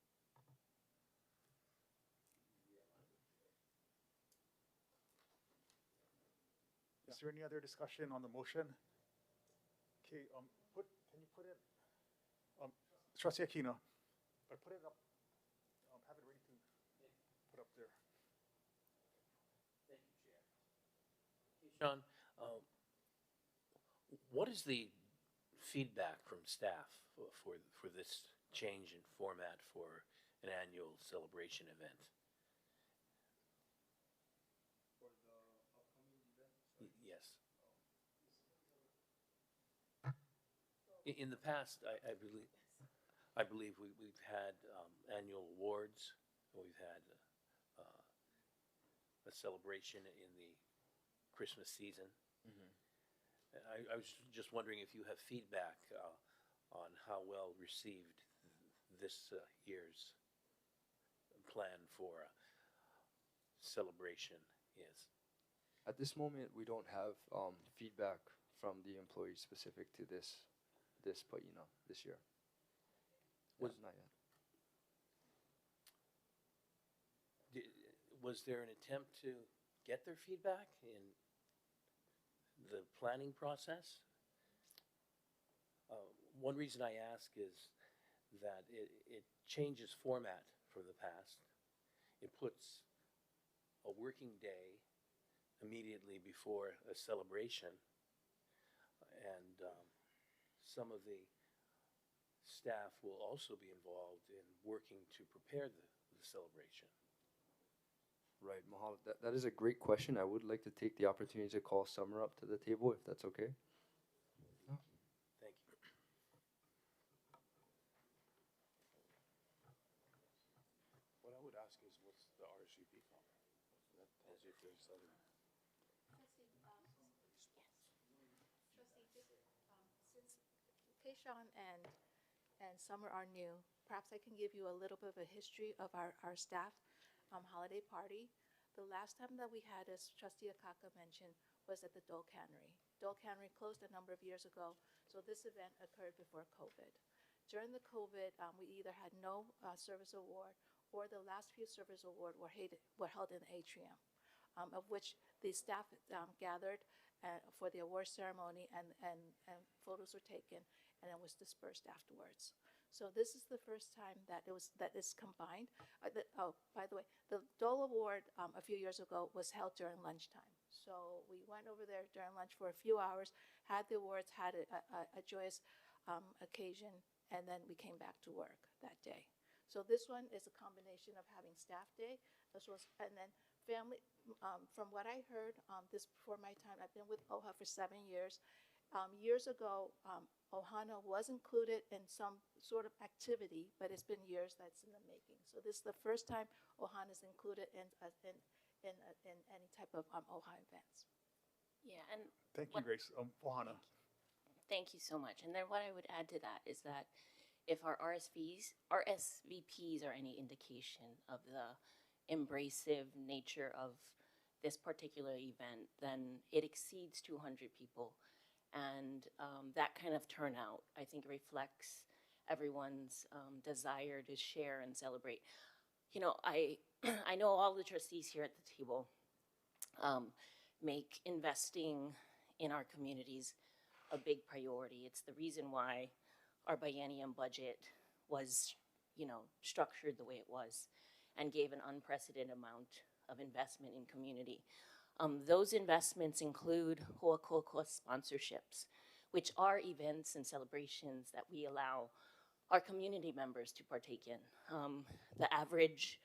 Is there any other discussion on the motion? Okay, can you put it, Trustee Aquino, but put it up, have it ready to put up there. Thank you, Chair. Sean, what is the feedback from staff for this change in format for an annual celebration event? For the upcoming event? Yes. In the past, I believe we've had annual awards, we've had a celebration in the Christmas season. Mm-hmm. I was just wondering if you have feedback on how well received this year's plan for celebration is. At this moment, we don't have feedback from the employees specific to this Paina this year. Not yet. Was there an attempt to get their feedback in the planning process? One reason I ask is that it changes format from the past. It puts a working day immediately before a celebration, and some of the staff will also be involved in working to prepare the celebration. Right, Mahalo. That is a great question. I would like to take the opportunity to call Summer up to the table, if that's okay. Thank you. What I would ask Since Keishawn and Summer are new, perhaps I can give you a little bit of a history of our staff holiday party. The last time that we had, as Trustee Akaka mentioned, was at the Dole Cannery. Dole Cannery closed a number of years ago, so this event occurred before COVID. During the COVID, we either had no service award, or the last few service award were held in the atrium, of which the staff gathered for the award ceremony, and photos were taken, and it was dispersed afterwards. So this is the first time that is combined. By the way, the Dole Award a few years ago was held during lunchtime. So we went over there during lunch for a few hours, had the awards, had a joyous occasion, and then we came back to work that day. So this one is a combination of having staff day, and then family. From what I heard, this before my time, I've been with OHA for 7 years. Years ago, Ohana was included in some sort of activity, but it's been years that's in the making. So this is the first time Ohana is included in any type of OHA events. Yeah, and Thank you, Grace. Ohana. Thank you so much. And then what I would add to that is that if our RSVPs are any indication of the embracive nature of this particular event, then it exceeds 200 people. And that kind of turnout, I think, reflects everyone's desire to share and celebrate. You know, I know all the trustees here at the table make investing in our communities a big priority. It's the reason why our biennium budget was, you know, structured the way it was and gave an unprecedented amount of investment in community. Those investments include Ho'akokoa sponsorships, which are events and celebrations that we allow our community members to partake in. The average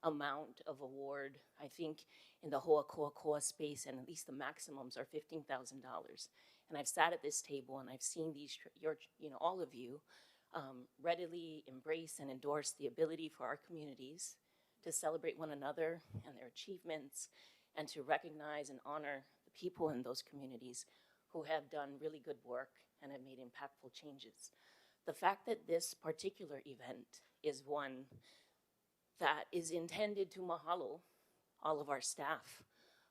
amount of award, I think, in the Ho'akokoa space, and at least the maximums, are $15,000. And I've sat at this table and I've seen these, all of you readily embrace and endorse the ability for our communities to celebrate one another and their achievements, and to recognize and honor the people in those communities who have done really good work and have made impactful changes. The fact that this particular event is one that is intended to mahalo all of our staff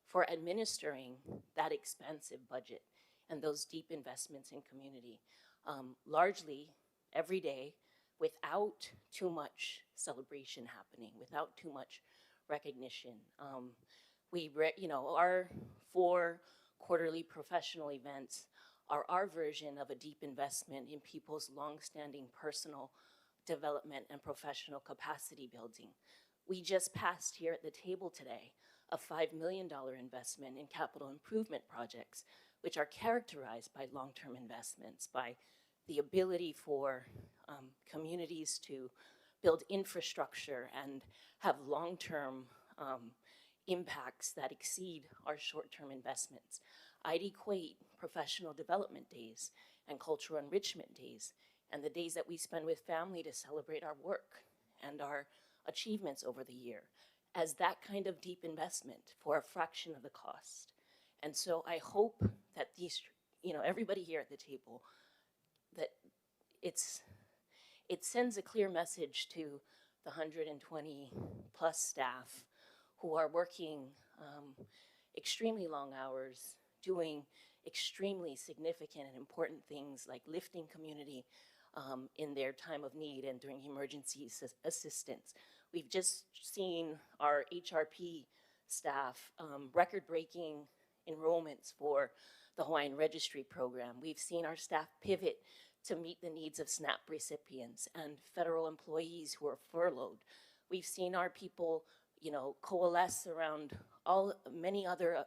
for administering that expansive budget and those deep investments in community, largely every day, without too much celebration happening, without too much recognition. Our 4 quarterly professional events are our version of a deep investment in people's longstanding personal development and professional capacity building. We just passed here at the table today a $5 million investment in capital improvement projects, which are characterized by long-term investments, by the ability for communities to build infrastructure and have long-term impacts that exceed our short-term investments. I'd equate professional development days and cultural enrichment days and the days that we spend with family to celebrate our work and our achievements over the year as that kind of deep investment for a fraction of the cost. And so I hope that these, everybody here at the table, that it sends a clear message to the 120 plus staff who are working extremely long hours, doing extremely significant and important things like lifting community in their time of need and during emergency assistance. We've just seen our HRP staff record-breaking enrollments for the Hawaiian Registry Program. We've seen our staff pivot to meet the needs of SNAP recipients and federal employees who are furloughed. We've seen our people, coalesce around many other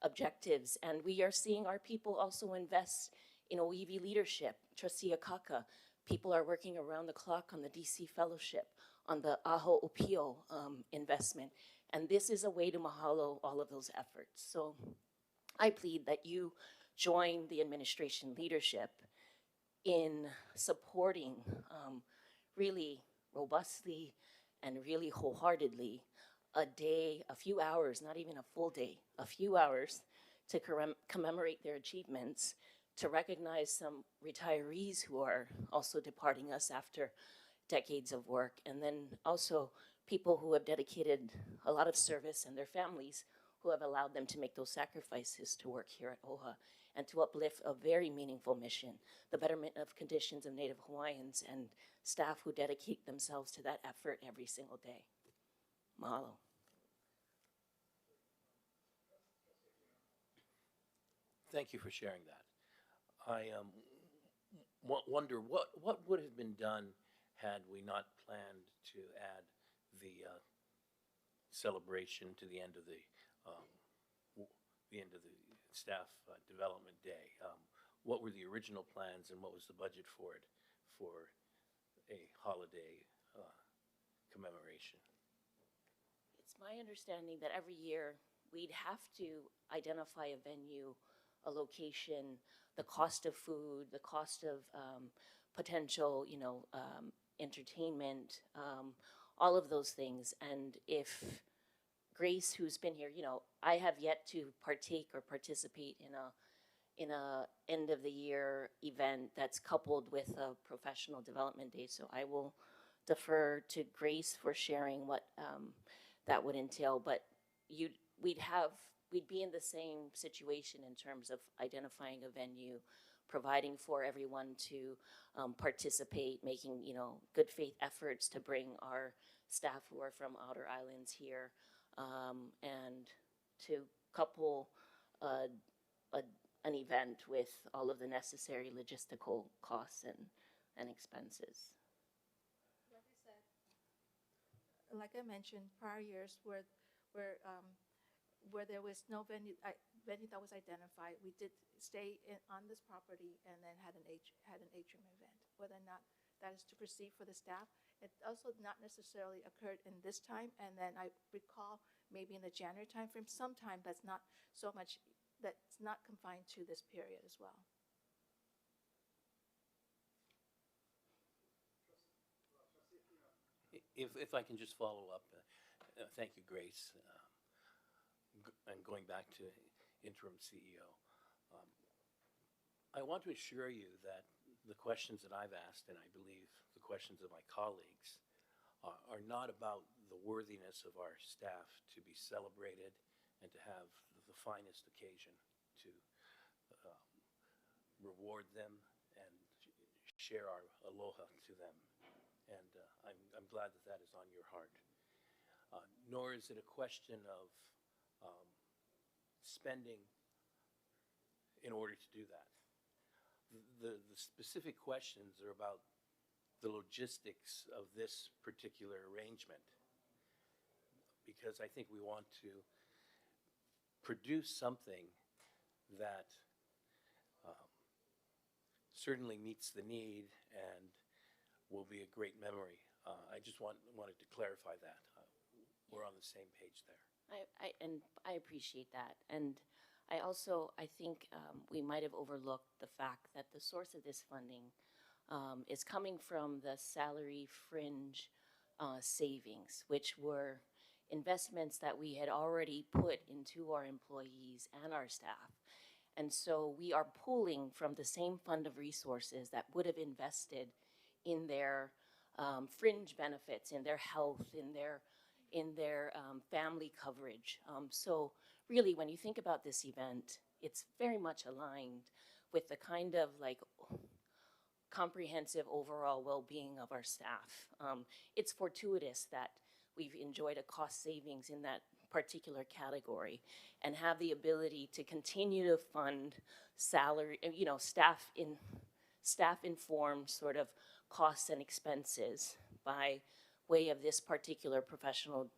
objectives, and we are seeing our people also invest in OEV leadership. Trustee Akaka, people are working around the clock on the DC Fellowship, on the Aho Opio investment, and this is a way to mahalo all of those efforts. So I plead that you join the administration leadership in supporting really robustly and really wholeheartedly a day, a few hours, not even a full day, a few hours to commemorate their achievements, to recognize some retirees who are also departing us after decades of work, and then also people who have dedicated a lot of service and their families who have allowed them to make those sacrifices to work here at OHA and to uplift a very meaningful mission, the betterment of conditions of Native Hawaiians and staff who dedicate themselves to that effort every single day. Mahalo. Thank you for sharing that. I wonder what would have been done had we not planned to add the celebration to the end of the staff development day. What were the original plans and what was the budget for it for a holiday commemoration? It's my understanding that every year we'd have to identify a venue, a location, the cost of food, the cost of potential, entertainment, all of those things. And if Grace, who's been here, I have yet to partake or participate in a end of the year event that's coupled with a professional development day. So I will defer to Grace for sharing what that would entail. But we'd be in the same situation in terms of identifying a venue, providing for everyone to participate, making good faith efforts to bring our staff who are from outer islands here, and to couple an event with all of the necessary logistical costs and expenses. Like I mentioned, prior years where there was no venue that was identified, we did stay on this property and then had an atrium event. Whether or not that is to proceed for the staff, it also not necessarily occurred in this time. And then I recall maybe in the January timeframe, sometime that's not confined to this period as well. If I can just follow up, thank you, Grace. And going back to interim CEO, I want to assure you that the questions that I've asked, and I believe the questions of my colleagues, are not about the worthiness of our staff to be celebrated and to have the finest occasion to reward them and share our aloha to them. And I'm glad that that is on your heart. Nor is it a question of spending in order to do that. The specific questions are about the logistics of this particular arrangement, because I think we want to produce something that certainly meets the need and will be a great memory. I just wanted to clarify that. We're on the same page there. I appreciate that. And I think we might have overlooked the fact that the source of this funding is coming from the salary fringe savings, which were investments that we had already put into our employees and our staff. And so we are pulling from the same fund of resources that would have invested in their fringe benefits, in their health, in their family coverage. So really, when you think about this event, it's very much aligned with the kind of comprehensive overall well-being of our staff. It's fortuitous that we've enjoyed a cost savings in that particular category and have the ability to continue to fund salary, staff-informed sort of costs and expenses by way of this particular professional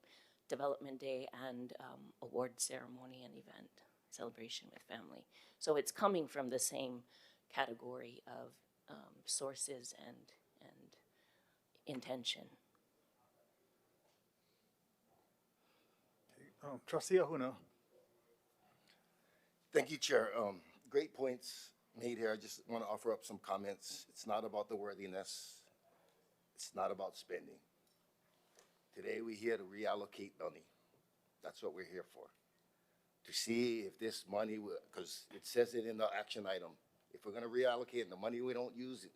development day and award ceremony and event celebration with family. So it's coming from the same category of sources and intention. Trustee Ahuna. Thank you, Chair. Great points made here. I just want to offer up some comments. It's not about the worthiness. It's not about spending. Today we're here to reallocate money. That's what we're here for. To see if this money, because it says it in the action item, if we're gonna reallocate and the money we don't use,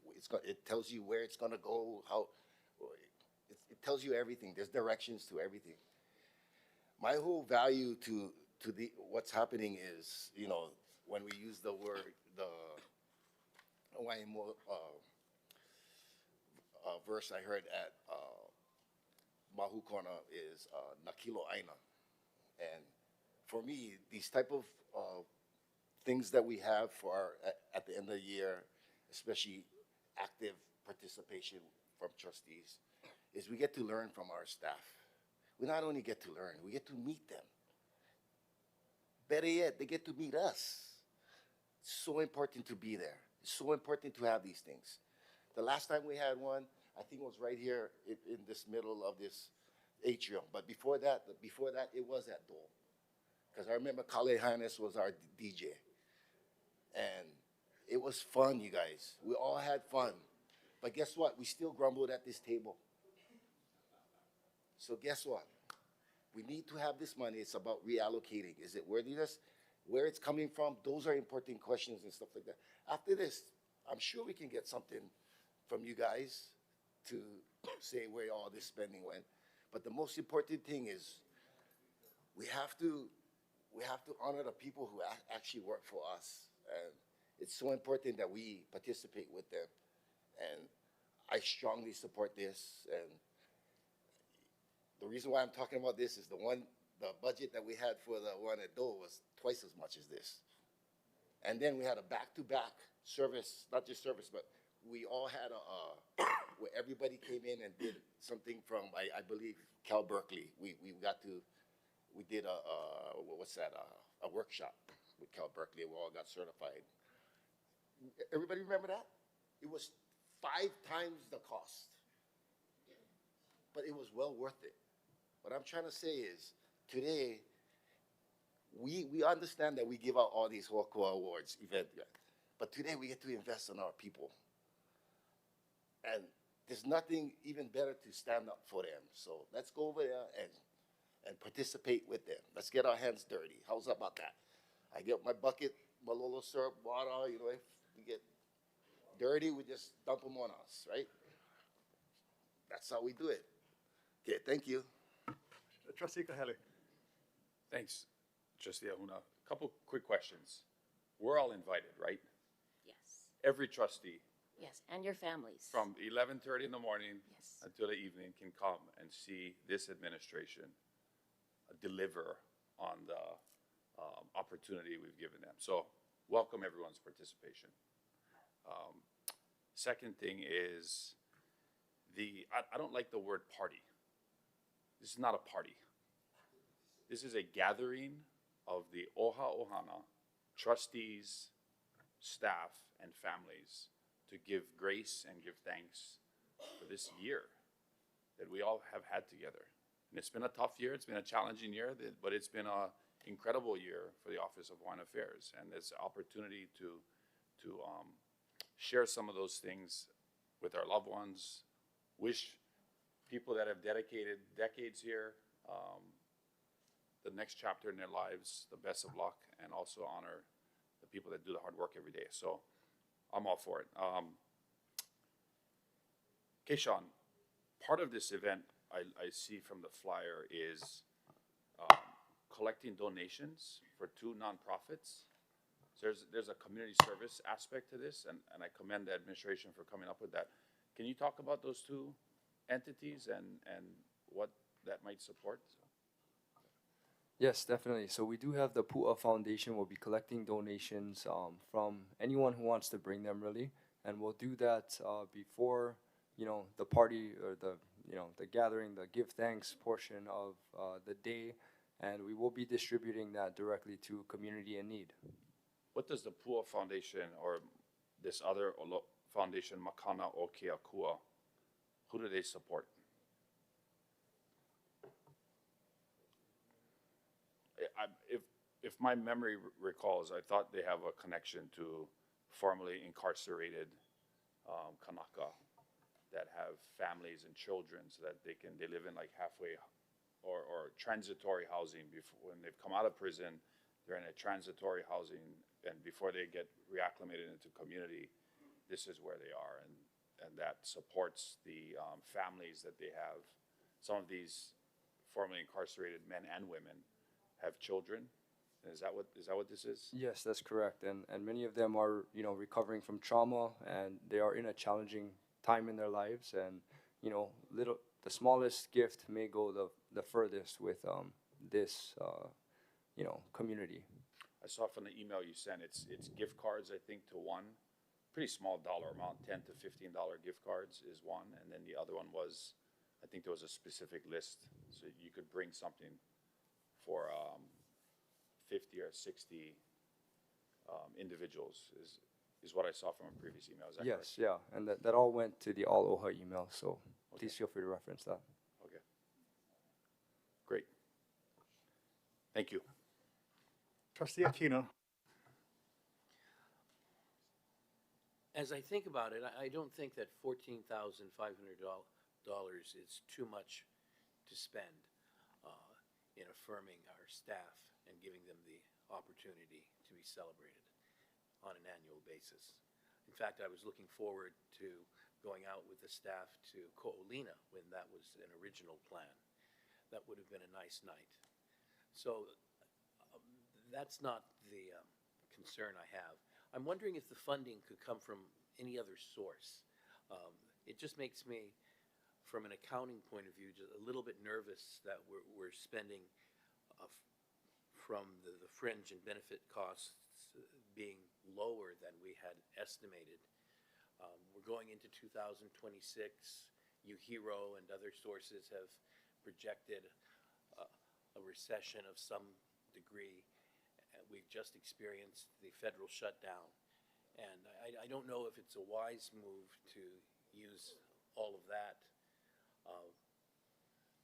it tells you where it's gonna go, how, it tells you everything. There's directions to everything. My whole value to what's happening is, you know, when we use the word, the Hawaiian verse I heard at Mahukona is Nakilo Aina. And for me, these type of things that we have for our, at the end of the year, especially active participation from trustees, is we get to learn from our staff. We not only get to learn, we get to meet them. Better yet, they get to meet us. It's so important to be there. It's so important to have these things. The last time we had one, I think it was right here in this middle of this atrium. But before that, it was at Dole. Because I remember Kāneʻohe was our DJ. And it was fun, you guys. We all had fun. But guess what? We still grumbled at this table. So guess what? We need to have this money. It's about reallocating. Is it worthiness? Where it's coming from? Those are important questions and stuff like that. After this, I'm sure we can get something from you guys to say where all this spending went. But the most important thing is we have to honor the people who actually work for us. And it's so important that we participate with them. And I strongly support this. And the reason why I'm talking about this is the budget that we had for the one at Dole was twice as much as this. And then we had a back-to-back service, not just service, but we all had where everybody came in and did something from, I believe, Cal Berkeley. We did a workshop with Cal Berkeley. We all got certified. Everybody remember that? It was 5 times the cost. But it was well worth it. What I'm trying to say is, today, we understand that we give out all these Hoakua Awards event, but today we get to invest in our people. And there's nothing even better to stand up for them. So let's go over there and participate with them. Let's get our hands dirty. How's about that? I get my bucket, Malolo syrup, water, you know, if we get dirty, we just dump them on us, right? That's how we do it. Okay, thank you. Trustee Kahele. Thanks, Trustee Ahuna. A couple quick questions. We're all invited, right? Yes, Every trustee yes, and your families. from 11:30 in the morning Yes. until the evening can come and see this administration deliver on the opportunity we've given them. So welcome everyone's participation. Second thing is I don't like the word party. This is not a party. This is a gathering of the Oha Ohana trustees, staff, and families to give grace and give thanks for this year that we all have had together. And it's been a tough year, it's been a challenging year, but it's been an incredible year for the Office of Hawaiian Affairs. And there's an opportunity to share some of those things with our loved ones, wish people that have dedicated decades here the next chapter in their lives the best of luck, and also honor the people that do the hard work every day. So I'm all for it. Keishan, part of this event I see from the flyer is collecting donations for 2 nonprofits. So there's a community service aspect to this, and I commend the administration for coming up with that. Can you talk about those 2 entities and what that might support? Yes, definitely. So we do have the Pu'a Foundation. We'll be collecting donations from anyone who wants to bring them, really, and we'll do that before, you know, the party or the gathering, the give thanks portion of the day, and we will be distributing that directly to community in need. What does the Pu'a Foundation or this other foundation, Makana o Keakua, who do they support? If my memory recalls, I thought they have a connection to formerly incarcerated Kanaka that have families and children, so that they live in like halfway or transitory housing before, when they've come out of prison, they're in a transitory housing, and before they get reacclimated into community, this is where they are, and that supports the families that they have. Some of these formerly incarcerated men and women have children. Is that what this is? Yes, that's correct. And many of them are, you know, recovering from trauma, and they are in a challenging time in their lives. And, you know, the smallest gift may go the furthest with this, you know, community. I saw from the email you sent, it's gift cards, I think, to one. Pretty small dollar amount, $10 to $15 gift cards is one. And then the other one was, I think there was a specific list. So you could bring something for 50 or 60 individuals is what I saw from a previous email. Is that Yes, correct? yeah. And that all went to the All OHA email. So please feel free to reference that. Okay. Great. Thank you. Trustee Aquino. As I think about it, I don't think that $14,500 is too much to spend in affirming our staff and giving them the opportunity to be celebrated on an annual basis. In fact, I was looking forward to going out with the staff to Kāʻohe when that was an original plan. That would have been a nice night. So that's not the concern I have. I'm wondering if the funding could come from any other source. It just makes me, from an accounting point of view, just a little bit nervous that we're spending from the fringe and benefit costs being lower than we had estimated. We're going into 2026. UHERO and other sources have projected a recession of some degree. We've just experienced the federal shutdown. And I don't know if it's a wise move to use all of that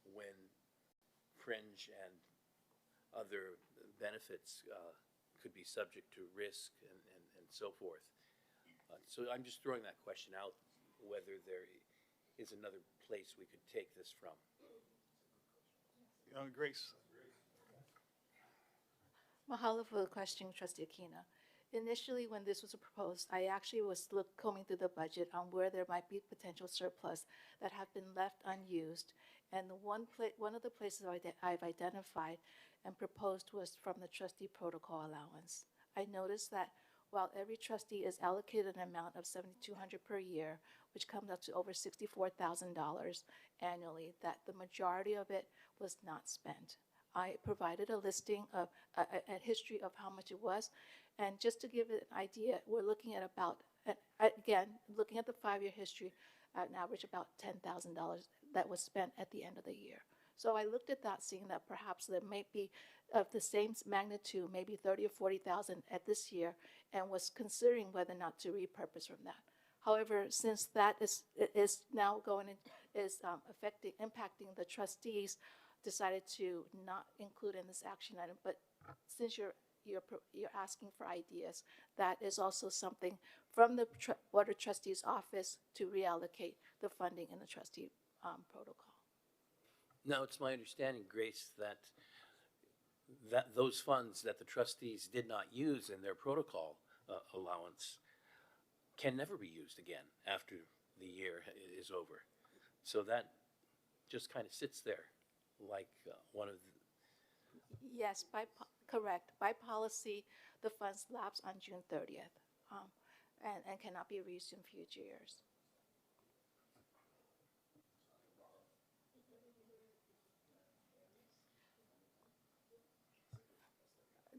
when fringe and other benefits could be subject to risk and so forth. So I'm just throwing that question out, whether there is another place we could take this from. Grace. Mahalo for the question, Trustee Aquino. Initially, when this was proposed, I actually was combing through the budget on where there might be potential surplus that have been left unused. And the one of the places I've identified and proposed was from the trustee protocol allowance. I noticed that while every trustee is allocated an amount of $7,200 per year, which comes up to over $64,000 annually, that the majority of it was not spent. I provided a listing of a history of how much it was. And just to give it an idea, we're looking at about, again, looking at the 5-year history, at an average about $10,000 that was spent at the end of the year. So I looked at that, seeing that perhaps there may be of the same magnitude, maybe 30 or 40,000 at this year, and was considering whether or not to repurpose from that. However, since that is now impacting the trustees, decided to not include in this action item. But since you're asking for ideas, that is also something from the Board of Trustees office to reallocate the funding in the trustee protocol. Now, it's my understanding, Grace, that those funds that the trustees did not use in their protocol allowance can never be used again after the year is over. So that just kind of sits there like one of the... Yes, correct. By policy, the funds lapse on June 30th and cannot be reused in future years.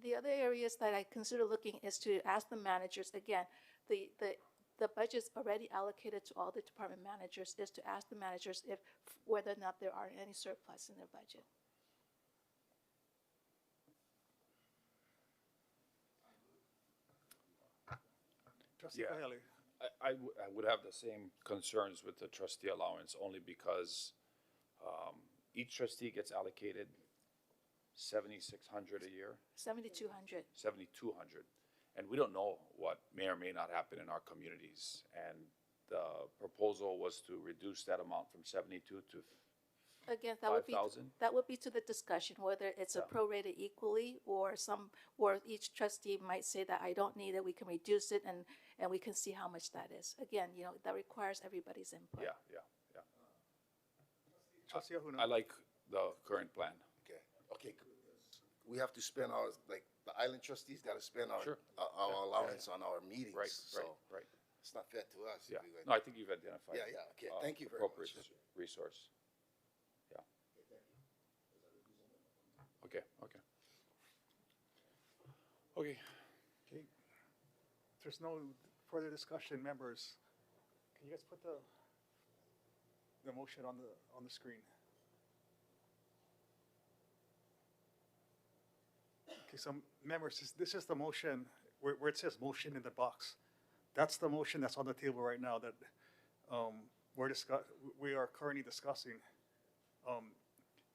The other areas that I consider looking is to ask the managers, again, the budget's already allocated to all the department managers, is to ask the managers if whether or not there are any surplus in their budget. Trustee Kāneʻohe. I would have the same concerns with the trustee allowance, only because each trustee gets allocated $7,600 a year. 7,200. 7,200, and we don't know what may or may not happen in our communities. And the proposal was to reduce that amount from 72 to Again, 5,000? that would be to the discussion, whether it's a Yeah. prorated equally or or each trustee might say that I don't need it, we can reduce it and we can see how much that is. Again, that requires everybody's input. Yeah, yeah, yeah. Trustee Ahuna. I like the current plan. Okay, okay. We have to spend our, like, the island trustees gotta spend our, Sure. our allowance on our meetings. Right, So right. it's not fair to us. if Yeah. we went- No, I think you've identified. Yeah, yeah, okay. uh, Thank you very appropriate much. resource. Yeah. Okay, okay. Okay, Okay. If there's no further discussion, members, can you guys put the motion on the screen? Okay, so members, this is the motion where it says motion in the box. That's the motion that's on the table right now that we are currently discussing.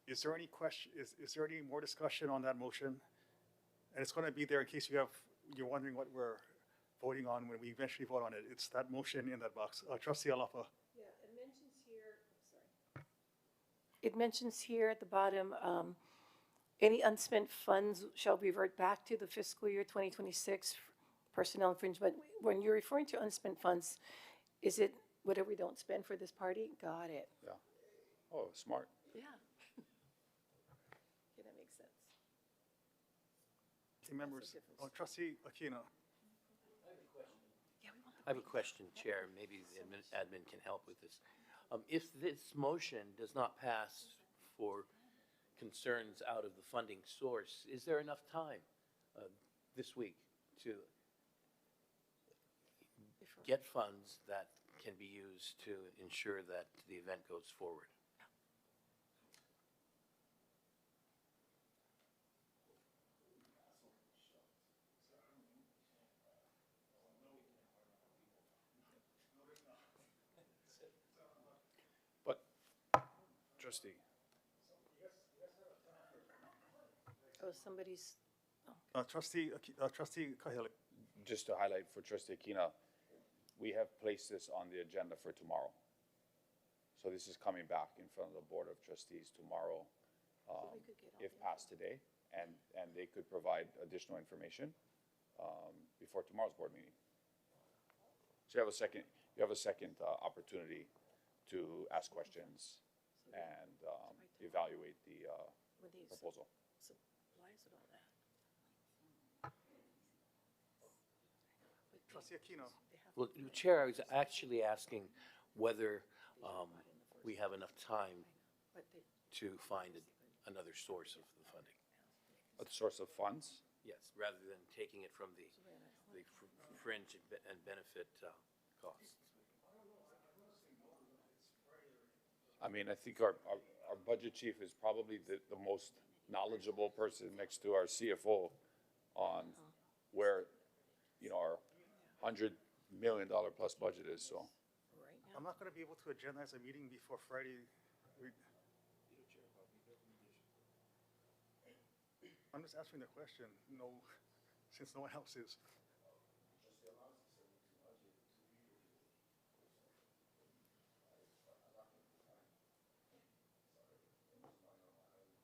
Is there any question? Is there any more discussion on that motion? And it's going to be there in case you're wondering what we're voting on when we eventually vote on it. It's that motion in that box. Trustee Alapa. Yeah, it mentions here, I'm sorry. It mentions here at the bottom, any unspent funds shall revert back to the fiscal year 2026 personnel and fringe. But when you're referring to unspent funds, is it whatever we don't spend for this party? Got it. yeah. Oh, smart. Yeah. Okay, that makes sense. Okay, members. difference. Trustee Aquino. I have a question, Chair, maybe the admin can help with this. If this motion does not pass for concerns out of the funding source, is there enough time this week to get funds that can be used to ensure that the event goes forward? But, trustee, Oh, somebody's, Trustee Kahele. just to highlight for trustee Aquino, we have placed this on the agenda for tomorrow. So this is coming back in front of the Board of Trustees tomorrow, if passed today, and they could provide additional information before tomorrow's board meeting. So you have a second opportunity to ask questions and evaluate the with these proposal. supplies and all that. Trustee Aquino. Well, Chair, I was actually asking whether we have enough time to find another source of the funding. A source of funds? Yes, rather than taking it from the fringe and benefit costs. I mean, I think our budget chief is probably the most knowledgeable person next to our CFO on where, our $100 million plus budget is, so. I'm not going to be able to agendize a meeting before Friday. I'm just answering the question, since no one else is.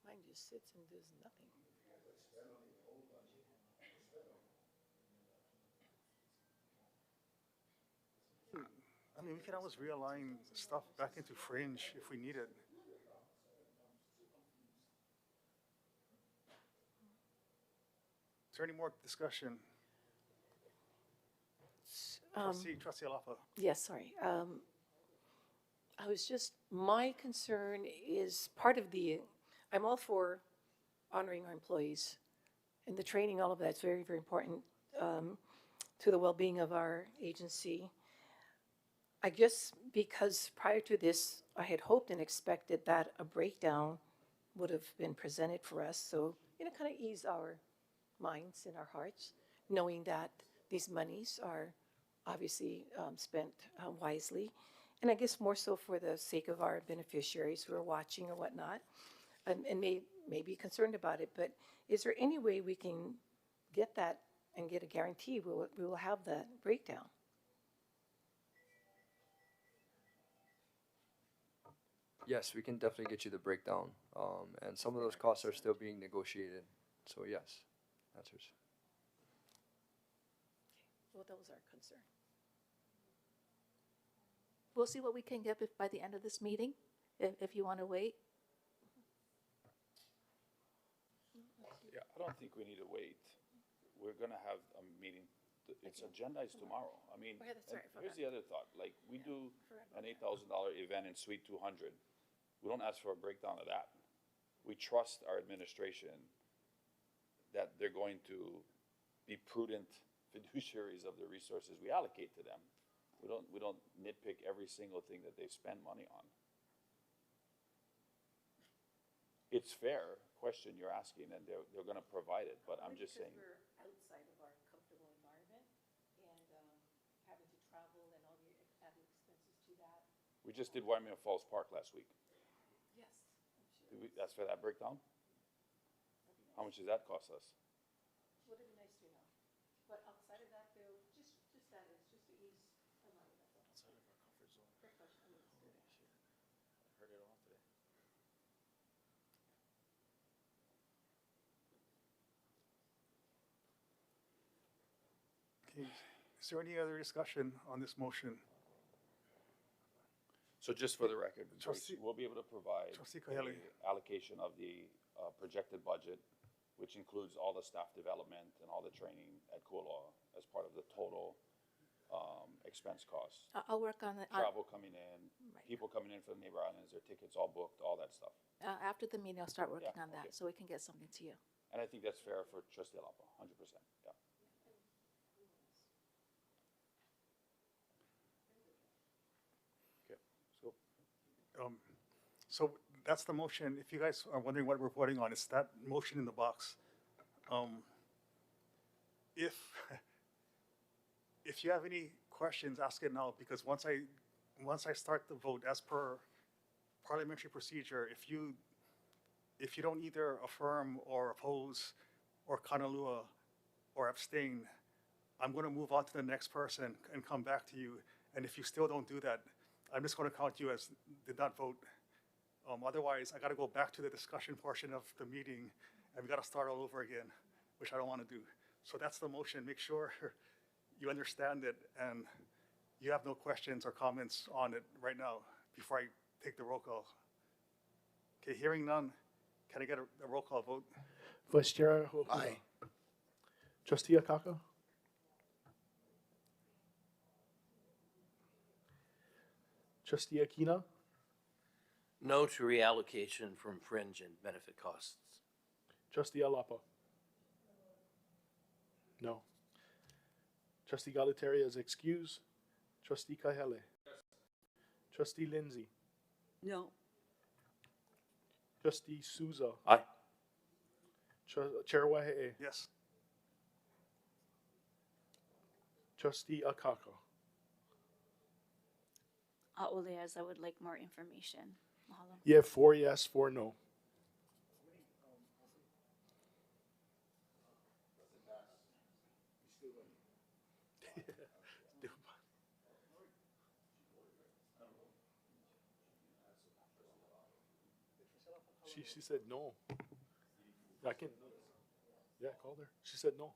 Mine just sits and does nothing. I mean, we can always realign stuff back into Fringe if we need it. Is there any more discussion? Trustee Alapa. Yes, sorry. My concern is part of I'm all for honoring our employees and the training, all of that's very, very important to the well-being of our agency. I guess because prior to this, I had hoped and expected that a breakdown would have been presented for us. So, kind of ease our minds and our hearts, knowing that these monies are obviously spent wisely. And I guess more so for the sake of our beneficiaries who are watching or whatnot, and may be concerned about it. But is there any way we can get that and get a guarantee we will have that breakdown? Yes, we can definitely get you the breakdown. And some of those costs are still being negotiated. So yes, answers. Well, those are concerned. We'll see what we can get by the end of this meeting, if you want to wait. Yeah, I don't think we need to wait. We're gonna have a meeting, its agenda is tomorrow. I mean, Oh, yeah, that's right, I and here's forgot. the other thought, like, we do forgot an $8,000 event in Suite 200. We don't ask for a breakdown of that. We trust our administration that they're going to be prudent fiduciaries of the resources we allocate to them. We don't nitpick every single thing that they spend money on. It's fair question you're asking, and they're gonna provide it, but I'm just saying. We're outside of our comfortable environment and having to travel and all the added expenses to that. We just did Waimea Falls Park last week. Yes, I'm sure. That's for that breakdown? How much does that cost us? Would it be nice to know? But outside of that, though, just that is, just to ease our mind, that's all. Outside of our comfort zone. Great question. I mean, let's do that. I heard it all today. Okay, is there any other discussion on this motion? So just for the record, Trustee- we'll be able to provide Trustee Kāneʻohe. a allocation of the projected budget, which includes all the staff development and all the training at Kualoa as part of the total expense costs. I'll work on it. Travel coming in, Right. people coming in from the neighbor islands, their tickets all booked, all that stuff. After the meeting, I'll start working Yeah, on that, okay. so we can get something to you. And I think that's fair for Trustee Alapa, 100%, yeah. Okay, so So that's the motion. If you guys are wondering what we're voting on, it's that motion in the box. If, if you have any questions, ask it now, because once I start the vote, as per parliamentary procedure, if you don't either affirm or oppose or Kāneʻohe or abstain, I'm going to move on to the next person and come back to you. And if you still don't do that, I'm just going to count you as did not vote. Otherwise, I got to go back to the discussion portion of the meeting, and we got to start all over again, which I don't want to do. So that's the motion. Make sure you understand it, and you have no questions or comments on it right now before I take the roll call. Okay, hearing none, can I get a roll call vote? Vice Chair Ho'ohula. Aye. Trustee Akaka. Trustee Akina. No to reallocation from fringe and benefit costs. Trustee Alapa. No. Trustee Galataria is excused. Trustee Kahele. Trustee Lindsay. No. Trustee Souza. Aye. Chair Wahe'e. Yes. Trustee Akaka. A'ole, I would like more information. Mahalo. You have 4 yes, 4 no. She said no. I can. Yeah, called her. She said no.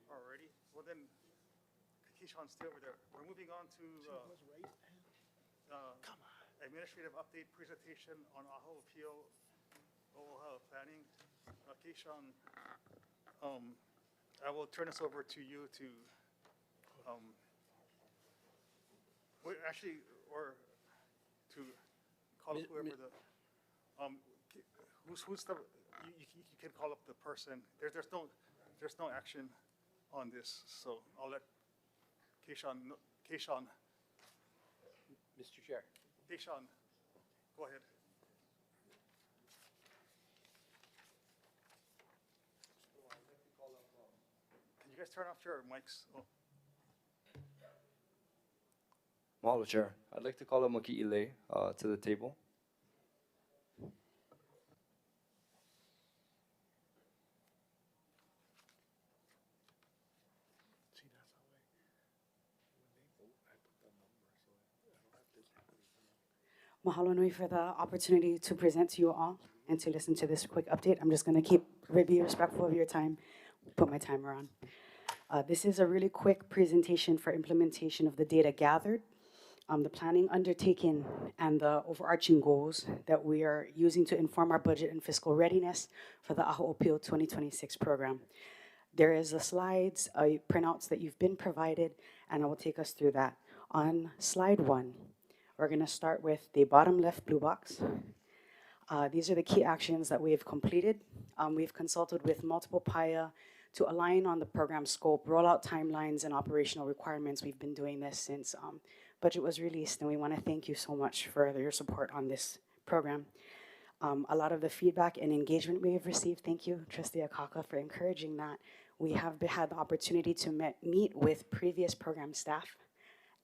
Alrighty. Well then, Keishawn's still over there. We're moving on to administrative update presentation on Aho Appeal, Oahu Planning. Keishawn, I will turn this over to you to, or to call up whoever the, who's the, you can call up the person. There's no action on this, so I'll let Keishawn, Mr. Chair. Keishawn, go ahead. Can you guys turn off your mics? Oh. Mahalo, Chair. I'd like to call up Maki'ile to the table. See, that's how when they vote, I put the number so I don't have to Mahalo nui for the opportunity to present to you all and to listen to this quick update. I'm just going to be respectful of your time, put my timer on. This is a really quick presentation for implementation of the data gathered, the planning undertaken, and the overarching goals that we are using to inform our budget and fiscal readiness for the Aho Opio 2026 program. There is the slides, printouts that you've been provided, and I will take us through that. On slide 1, we're going to start with the bottom left blue box. These are the key actions that we have completed. We've consulted with multiple PIA to align on the program scope, rollout timelines, and operational requirements. We've been doing this since budget was released, and we want to thank you so much for your support on this program. A lot of the feedback and engagement we have received, thank you, Trustee Akaka, for encouraging that. We have had the opportunity to meet with previous program staff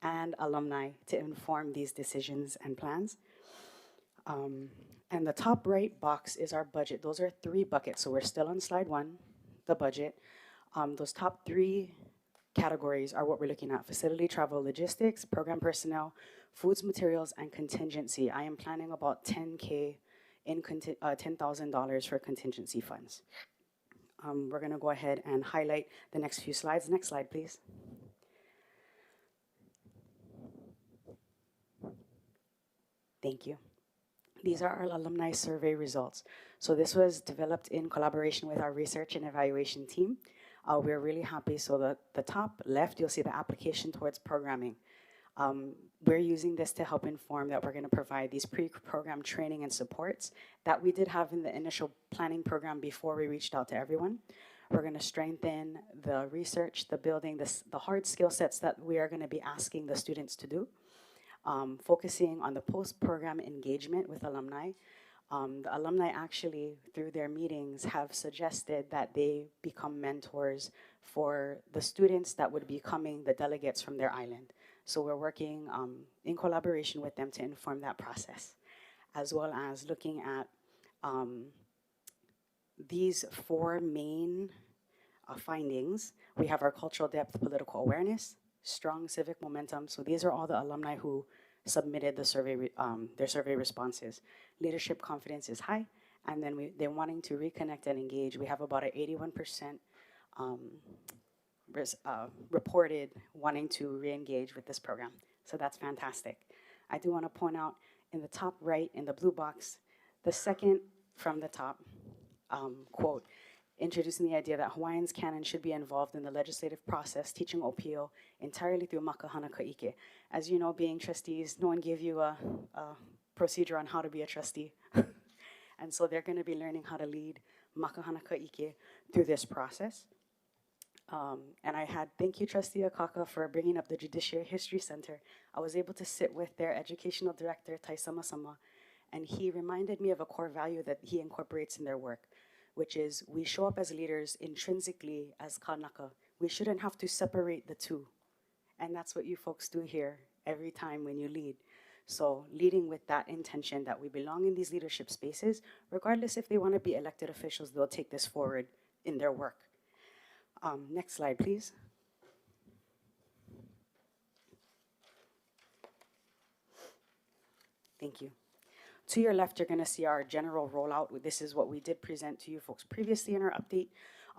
and alumni to inform these decisions and plans. And the top right box is our budget. Those are 3 buckets, so we're still on slide 1, the budget. Those top 3 categories are what we're looking at: facility, travel, logistics, program personnel, foods, materials, and contingency. I am planning about $10,000 for contingency funds. We're gonna go ahead and highlight the next few slides. Next slide, please. Thank you. These are our alumni survey results. So this was developed in collaboration with our research and evaluation team. We're really happy. So the top left, you'll see the application towards programming. We're using this to help inform that we're going to provide these pre-program training and supports that we did have in the initial planning program before we reached out to everyone. We're going to strengthen the research, the building, the hard skill sets that we are going to be asking the students to do. Focusing on the post-program engagement with alumni. The alumni actually, through their meetings, have suggested that they become mentors for the students that would be coming, the delegates from their island. So we're working in collaboration with them to inform that process, as well as looking at these 4 main findings. We have our cultural depth, political awareness, strong civic momentum. So these are all the alumni who submitted the survey, their survey responses. Leadership confidence is high, and then they're wanting to reconnect and engage. We have about an 81% reported wanting to re-engage with this program. So that's fantastic. I do want to point out in the top right, in the blue box, the second from the top quote, introducing the idea that Hawaiians can and should be involved in the legislative process, teaching OPO entirely through makahana ka'ike. As you know, being trustees, no one gave you a procedure on how to be a trustee. And so they're going to be learning how to lead makahana ka'ike through this process. And thank you, Trustee Akaka, for bringing up the Judiciary History Center. I was able to sit with their educational director, Taisama Sama, and he reminded me of a core value that he incorporates in their work, which is we show up as leaders intrinsically as kanaka. We shouldn't have to separate the two. And that's what you folks do here every time when you lead. So leading with that intention that we belong in these leadership spaces, regardless if they want to be elected officials, they'll take this forward in their work. Next slide, please. Thank you. To your left, you're going to see our general rollout. This is what we did present to you folks previously in our update.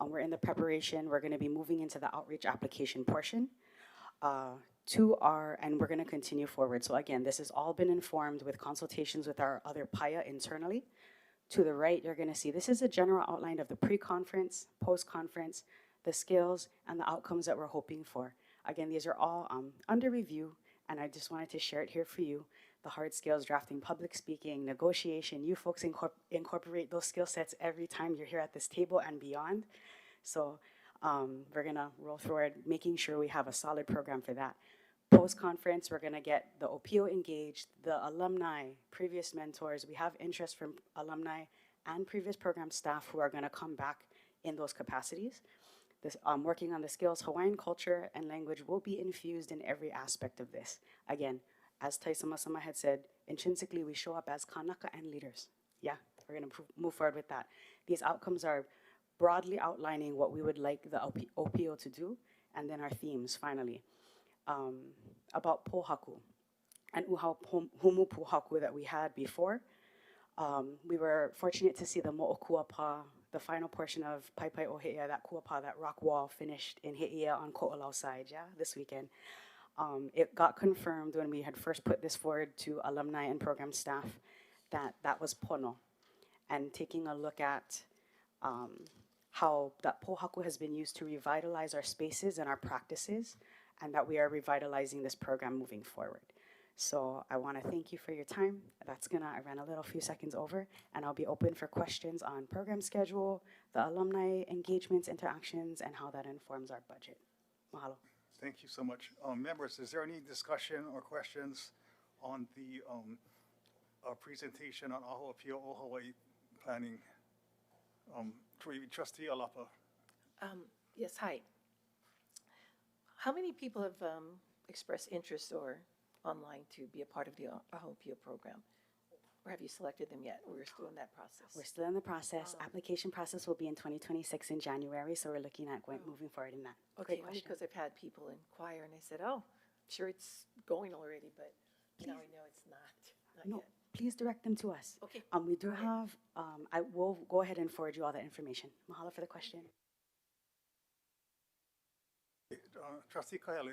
We're in the preparation. We're going to be moving into the outreach application portion. And we're going to continue forward. So again, this has all been informed with consultations with our other PIA internally. To the right, you're going to see this is a general outline of the pre-conference, post-conference, the skills, and the outcomes that we're hoping for. Again, these are all under review, and I just wanted to share it here for you. The hard skills, drafting, public speaking, negotiation, you folks incorporate those skill sets every time you're here at this table and beyond. So we're gonna roll forward, making sure we have a solid program for that. Post-conference, we're gonna get the OPO engaged, the alumni, previous mentors. We have interest from alumni and previous program staff who are gonna come back in those capacities. This, working on the skills, Hawaiian culture and language will be infused in every aspect of this. Again, as Taisama Sama had said, intrinsically we show up as kanaka and leaders. Yeah, we're gonna move forward with that. These outcomes are broadly outlining what we would like the OPO to do, and then our themes finally. About pohaku. and humu puhaku that we had before. We were fortunate to see the mo'okuapa, the final portion of Paipai o He'ia, that kuapa, that rock wall, finished in He'ia on Ko'olau side, this weekend. It got confirmed when we had first put this forward to alumni and program staff that that was pono. And taking a look at how that pohaku has been used to revitalize our spaces and our practices, and that we are revitalizing this program moving forward. So I want to thank you for your time. I ran a little few seconds over, and I'll be open for questions on program schedule, the alumni engagements, interactions, and how that informs our budget. Mahalo. Thank you so much. Members, is there any discussion or questions on the presentation on Aho Pio o Hawaii planning? Trustee Alapa. Yes, hi. How many people have expressed interest or online to be a part of the Ahopio program? Or have you selected them yet? We're still in that process. We're still in the process. Application process will be in 2026 in January, so we're looking at moving forward in that. Okay, only because I've had people inquire and I said, oh, I'm sure it's going already, but now I know it's not No, yet. please direct them to us. Okay. We do have, I will go ahead and forward you all that information. Mahalo for the question. Trustee Kaele.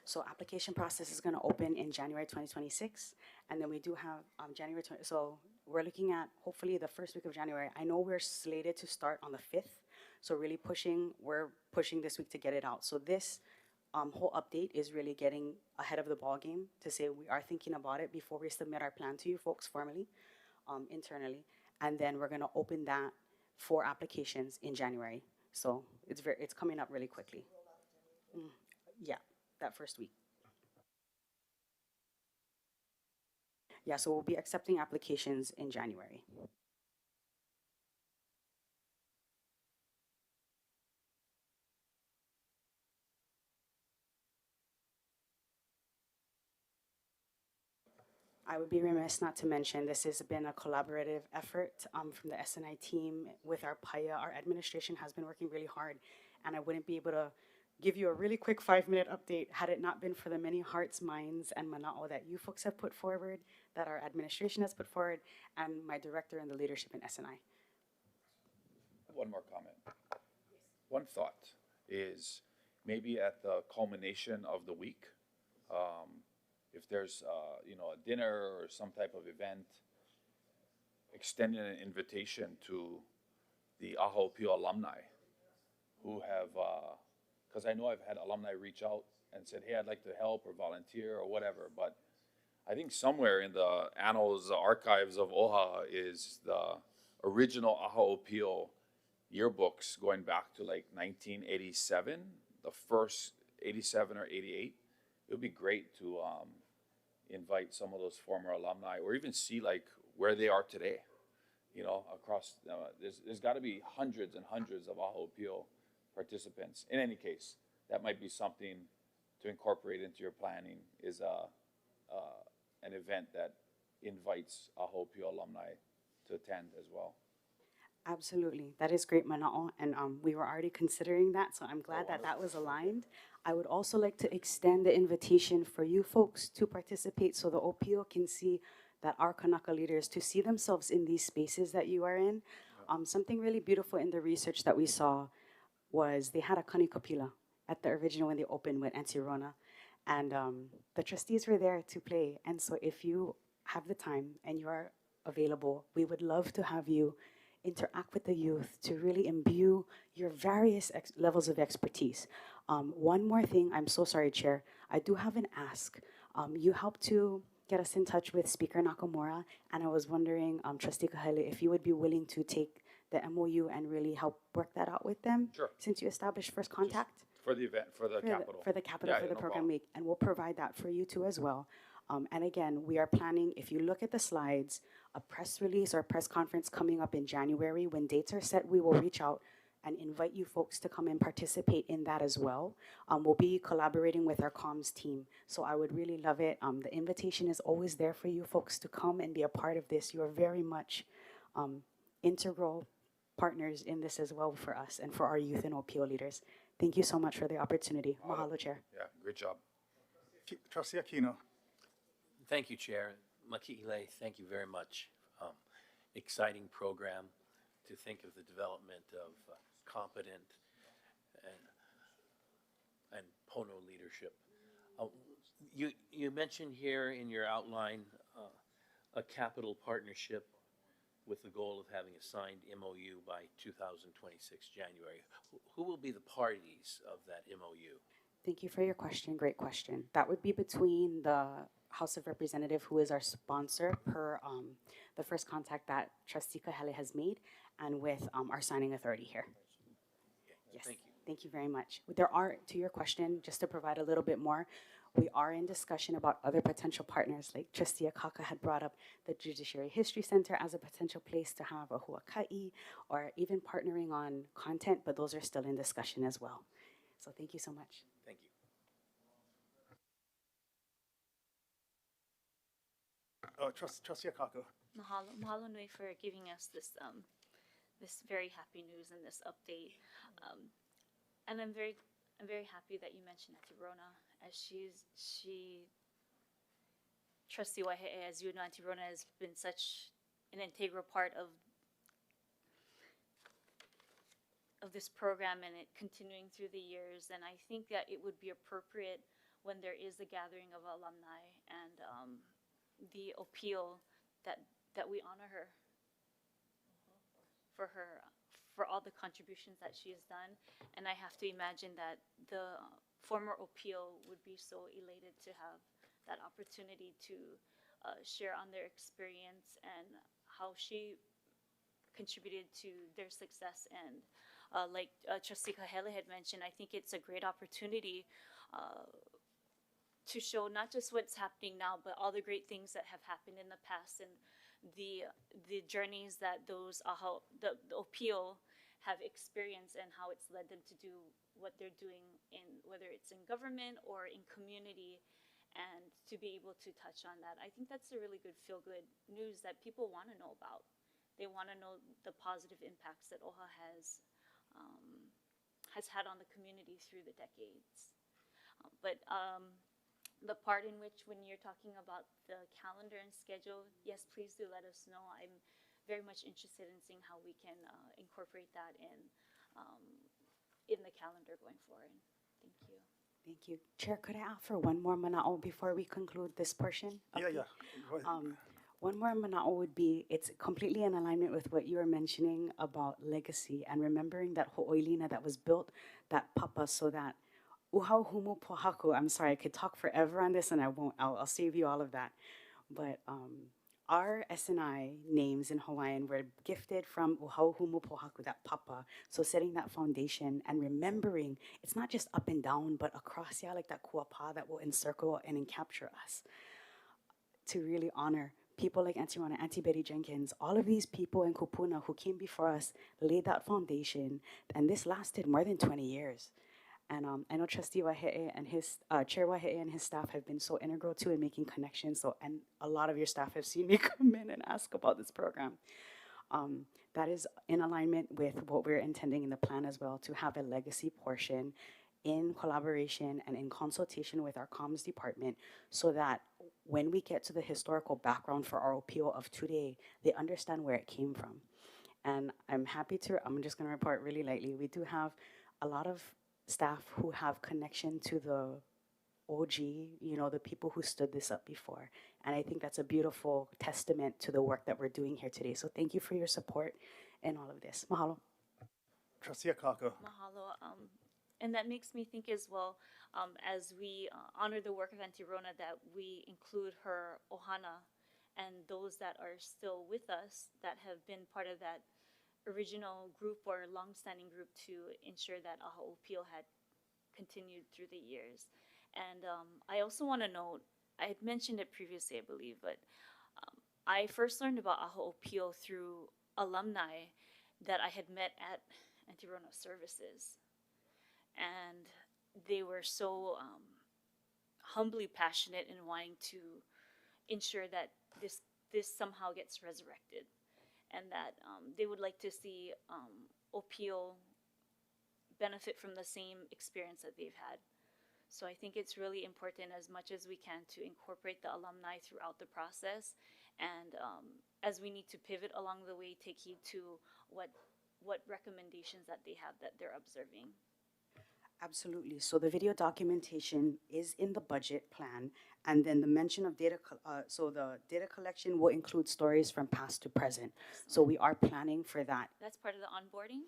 So application process is going to open in January 2026, and then we do have January 20. So we're looking at hopefully the first week of January. I know we're slated to start on the 5th, so really we're pushing this week to get it out. So this whole update is really getting ahead of the ball game to say we are thinking about it before we submit our plan to you folks formally, internally, and then we're going to open that for applications in January. So it's coming up really quickly. Yeah. That first week. Yeah, so we'll be accepting applications in January. I would be remiss not to mention this has been a collaborative effort from the SNI team with our PAIA. Our administration has been working really hard, and I wouldn't be able to give you a really quick 5-minute update had it not been for the many hearts, minds, and mana'o that you folks have put forward, that our administration has put forward, and my director and the leadership in SNI. One more comment. One thought is maybe at the culmination of the week, if there's a dinner or some type of event, extending an invitation to the Aho Pio alumni who have because I know I've had alumni reach out and said, hey, I'd like to help or volunteer or whatever, but I think somewhere in the annals, the archives of OHA is the original Aho Pio yearbooks going back to like 1987, the first 87 or 88. It would be great to invite some of those former alumni or even see like where they are today, across, there's gotta be hundreds and hundreds of Aho Pio participants. In any case, that might be something to incorporate into your planning is an event that invites Aho Pio alumni to attend as well. Absolutely. That is great, Mana'o. And we were already considering that, so I'm glad that was aligned. I would also like to extend the invitation for you folks to participate so the OPO can see that our Kanaka leaders, to see themselves in these spaces that you are in. Something really beautiful in the research that we saw was they had a kani kapila at the original when they opened with Auntie Rona. And the trustees were there to play. And so if you have the time and you are available, we would love to have you interact with the youth to really imbue your various levels of expertise. One more thing, I'm so sorry, Chair. I do have an ask. You helped to get us in touch with Speaker Nakamura, and I was wondering, Trustee Kahele, if you would be willing to take the MOU and really help work that out with them? Sure. Since you established first contact? For the event, for the capital. For the capital, for the program week, and we'll provide that for you too as well. And again, we are planning, if you look at the slides, a press release or press conference coming up in January. When dates are set, we will reach out and invite you folks to come and participate in that as well. We'll be collaborating with our comms team, so I would really love it. The invitation is always there for you folks to come and be a part of this. You are very much integral partners in this as well for us and for our youth and OPO leaders. Thank you so much for the opportunity. Mahalo, Chair. Yeah, great job. Trustee Aquino. Thank you, Chair. Makihile, thank you very much. Exciting program to think of the development of competent and Pono leadership. You mentioned here in your outline a capital partnership with the goal of having a signed MOU by 2026 January. Who will be the parties of that MOU? Thank you for your question. Great question. That would be between the House of Representative, who is our sponsor per the first contact that Trustee Kahele has made, and with our signing authority here. Yes. Thank you. Thank you very much. There are, to your question, just to provide a little bit more, we are in discussion about other potential partners, like Trustee Akaka had brought up the Judiciary History Center as a potential place to have a huaka'i, or even partnering on content, but those are still in discussion as well. So thank you so much. Thank you. Trustee Akaka. Mahalo nui for giving us this this very happy news and this update. And I'm very happy that you mentioned Auntie Rona, as Trustee Waihe'e, as you know, Auntie Rona has been such an integral part of this program and it continuing through the years. And I think that it would be appropriate when there is a gathering of alumni and the appeal that we honor her for all the contributions that she has done. And I have to imagine that the former appeal would be so elated to have that opportunity to share on their experience and how she contributed to their success. And like Trustee Kahele had mentioned, I think it's a great opportunity to show not just what's happening now, but all the great things that have happened in the past and the journeys that those the appeal have experienced and how it's led them to do what they're doing, in whether it's in government or in community, and to be able to touch on that. I think that's a really good feel-good news that people want to know about. They want to know the positive impacts that OHA has had on the community through the decades. But the part in which, when you're talking about the calendar and schedule, yes, please do let us know. I'm very much interested in seeing how we can incorporate that in the calendar going forward. Thank you. Thank you. Chair, could I offer one more mana'o before we conclude this portion? Yeah. Go ahead. One more mana'o would be, it's completely in alignment with what you were mentioning about legacy and remembering that ho'oilina that was built, that papa, so that uhau humu pohaku. I'm sorry, I could talk forever on this and I won't. I'll save you all of that. But our S&I names in Hawaiian were gifted from uhau humu pohaku, that papa. So setting that foundation and remembering, it's not just up and down, but across, like that kuapa that will encircle and encapture us. To really honor people like Auntie Rona, Auntie Betty Jenkins, all of these people in Kupuna who came before us, laid that foundation, and this lasted more than 20 years. And I know Trustee Waihe'e and his, Chair Waihe'e and his staff have been so integral to in making connections. So, and a lot of your staff have seen me come in and ask about this program. That is in alignment with what we're intending in the plan as well, to have a legacy portion in collaboration and in consultation with our comms department, so that when we get to the historical background for our OPO of today, they understand where it came from. And I'm just gonna report really lightly, we do have a lot of staff who have connection to the OG, the people who stood this up before. And I think that's a beautiful testament to the work that we're doing here today. So thank you for your support in all of this. Mahalo. Trustee Akaka. Mahalo. And that makes me think as well, as we honor the work of Auntie Rona, that we include her ohana and those that are still with us that have been part of that original group or long-standing group to ensure that AHA Opio had continued through the years. And I also want to note, I had mentioned it previously, I believe, but I first learned about AHA Opio through alumni that I had met Antirona Services. And they were so humbly passionate in wanting to ensure that this somehow gets resurrected, and that they would like to see OPIO benefit from the same experience that they've had. So I think it's really important, as much as we can, to incorporate the alumni throughout the process, and as we need to pivot along the way, take heed to what recommendations that they have that they're observing. Absolutely. So the video documentation is in the budget plan, and then the mention of data, so the data collection will include stories from past to present. So we are planning for that. That's part of the onboarding?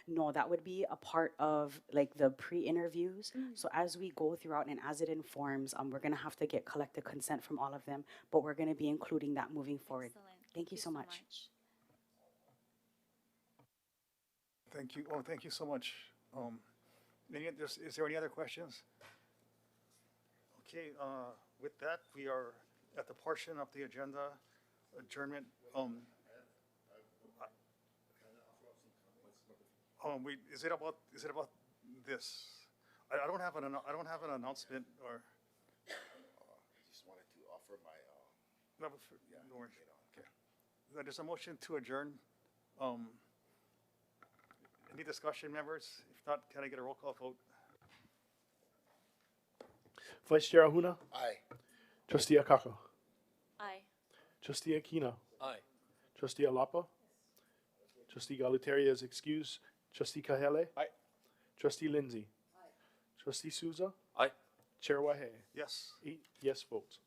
No, that would be a part of like the pre-interviews. So as we go throughout and as it informs, we're gonna have to get collective consent from all of them, but we're gonna be including that moving forward. Excellent. Thank you so much. Thank you. Oh, thank you so much. Is there any other questions? Okay, with that, we are at the portion of the agenda, adjournment. Is it about this? I don't have an announcement or. Just wanted to offer my, No, don't worry. Okay. There's a motion to adjourn. Any discussion, members? If not, can I get a roll call vote? Vice Chair Ahuna, aye. Trustee Akaka, Aye. Trustee Aquino, Aye. Trustee Alapa, Trustee Galutaria is excused, Trustee Kahele, Aye. Trustee Lindsay, Trustee Souza, Aye. Chair Wahe, Yes. 8 yes votes.